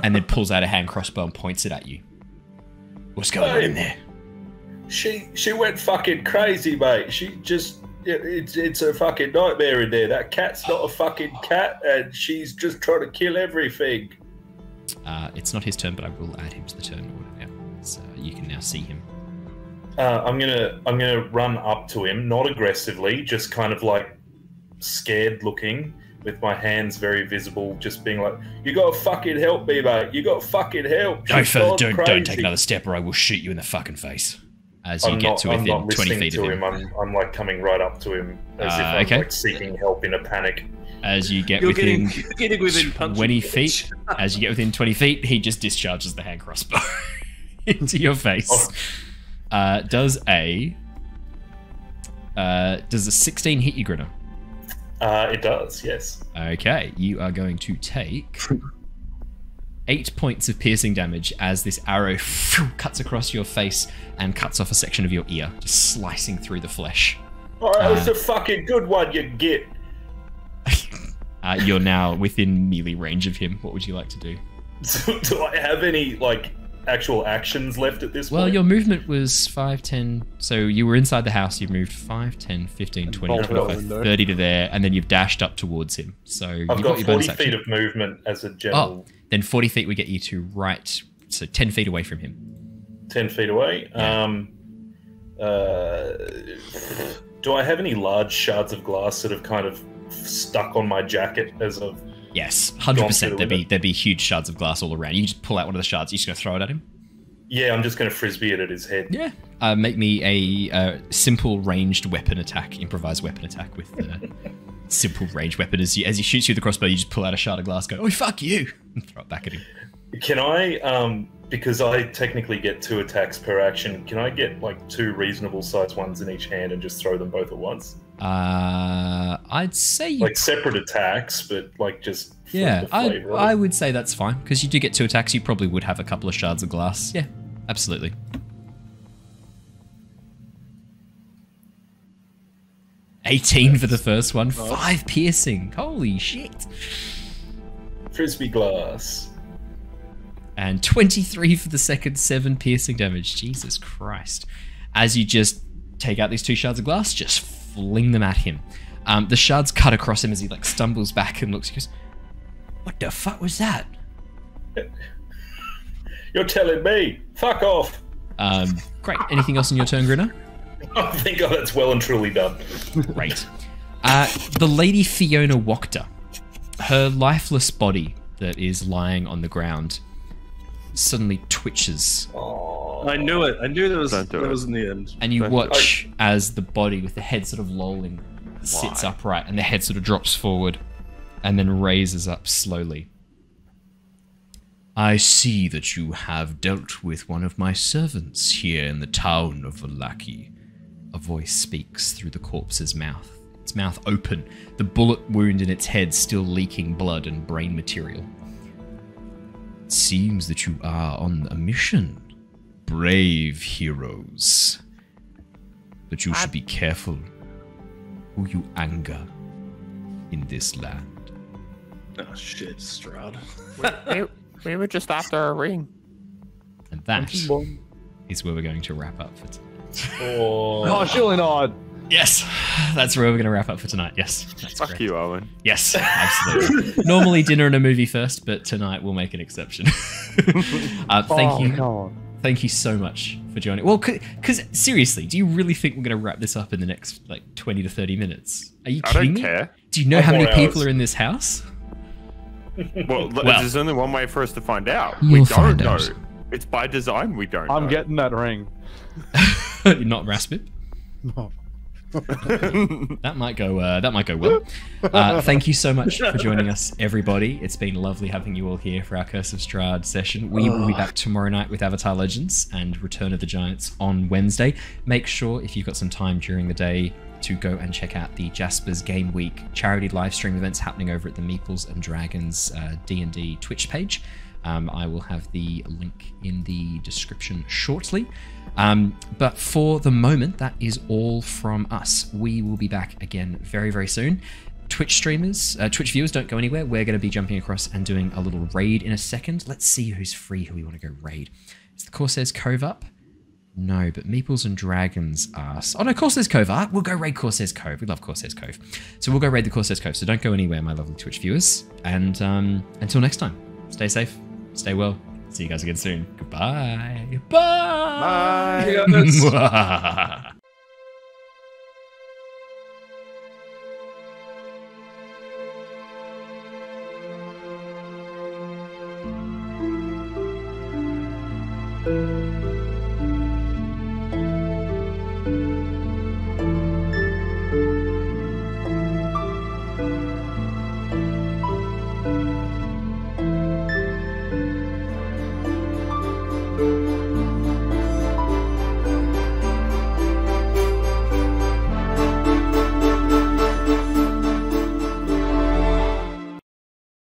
and then pulls out a hand crossbow and points it at you. What's going on in there? She went fucking crazy, mate. She just... It's a fucking nightmare in there. That cat's not a fucking cat, and she's just trying to kill everything. It's not his turn, but I will add him to the turn order now. So you can now see him. I'm gonna run up to him, not aggressively, just kind of like scared looking, with my hands very visible, just being like, "You gotta fucking help me, mate. You gotta fucking help." Don't take another step, or I will shoot you in the fucking face. As you get to within 20 feet of him. I'm like coming right up to him as if I'm like seeking help in a panic. As you get within 20 feet, as you get within 20 feet, he just discharges the hand crossbow. into your face. Does a 16 hit you, Grinner? It does, yes. Okay, you are going to take 8 points of piercing damage as this arrow cuts across your face and cuts off a section of your ear, just slicing through the flesh. Oh, it's a fucking good one you get. You're now within melee range of him. What would you like to do? So, do I have any, like, actual actions left at this point? Well, your movement was 5, 10... So you were inside the house, you moved 5, 10, 15, 20, 25, 30 to there, and then you've dashed up towards him. So I've got 40 feet of movement as a general... Oh, then 40 feet would get you to right... So 10 feet away from him. 10 feet away? Yeah. Do I have any large shards of glass that have kind of stuck on my jacket as of... Yes, 100%. There'd be huge shards of glass all around. You just pull out one of the shards. You just gonna throw it at him? Yeah, I'm just gonna frisbee it at his head. Yeah. Make me a simple ranged weapon attack, improvised weapon attack with simple ranged weapon. As he shoots you with the crossbow, you just pull out a shard of glass, go, "Oh fuck you!" and throw it back at him. Can I, because I technically get 2 attacks per action, can I get like 2 reasonable sized ones in each hand and just throw them both at once? I'd say like separate attacks, but like just I would say that's fine because you do get 2 attacks. You probably would have a couple of shards of glass. Yeah, absolutely. $18 for the first one, 5 piercing. Holy shit! Frisbee glass. And 23 for the second, 7 piercing damage. Jesus Christ! As you just take out these 2 shards of glass, just fling them at him. The shards cut across him as he like stumbles back and looks. He goes, "What the fuck was that?" You're telling me. Fuck off. Great. Anything else in your turn, Grinner? I think that's well and truly done. Great. The lady Fiona Wachter, her lifeless body that is lying on the ground, suddenly twitches. Oh, I knew it. I knew that was in the end. And you watch as the body with the head sort of lolling sits upright and the head sort of drops forward and then raises up slowly. "I see that you have dealt with one of my servants here in the town of Vallaki." A voice speaks through the corpse's mouth. Its mouth open, the bullet wound in its head still leaking blood and brain material. "It seems that you are on a mission. Brave heroes. But you should be careful who you anger in this land." Oh shit, Strahd. We were just after a ring. And that is where we're going to wrap up for tonight. Oh, surely not. Yes, that's where we're going to wrap up for tonight. Yes, that's Fuck correct. you, Owen. Yes, absolutely. Normally dinner and a movie first, but tonight we'll make an exception. Thank you so much for joining. Well, because seriously, do you really think we're going to wrap this up in the next like 20 to 30 minutes? Are you kidding me? Care. Do you know how many people are in this house? Well, there's only one way for us to find out. You'll We find don't know. out. It's by design. We don't. I'm know. getting that ring. You're not Raspip. No. That might go well. Thank you so much for joining us, everybody. It's been lovely having you all here for our Curse of Strahd session. We will be back tomorrow night with Avatar Legends and Return of the Giants on Wednesday. Make sure, if you've got some time during the day, to go and check out the Jasper's Game Week charity live stream events happening over at the Meeples and Dragons D&D Twitch page. I will have the link in the description shortly. But for the moment, that is all from us. We will be back again very, very soon. Twitch streamers, Twitch viewers, don't go anywhere. We're going to be jumping across and doing a little raid in a second. Let's see who's free, who we want to go raid. Is the Corsair's Cove up? No, but Meeples and Dragons are... Oh no, Corsair's Cove are. We'll go raid Corsair's Cove. We love Corsair's Cove. So we'll go raid the Corsair's Cove. So don't go anywhere, my lovely Twitch viewers. And until next time, stay safe, stay well. See you guys again soon. Goodbye. Bye. Bye. Bye.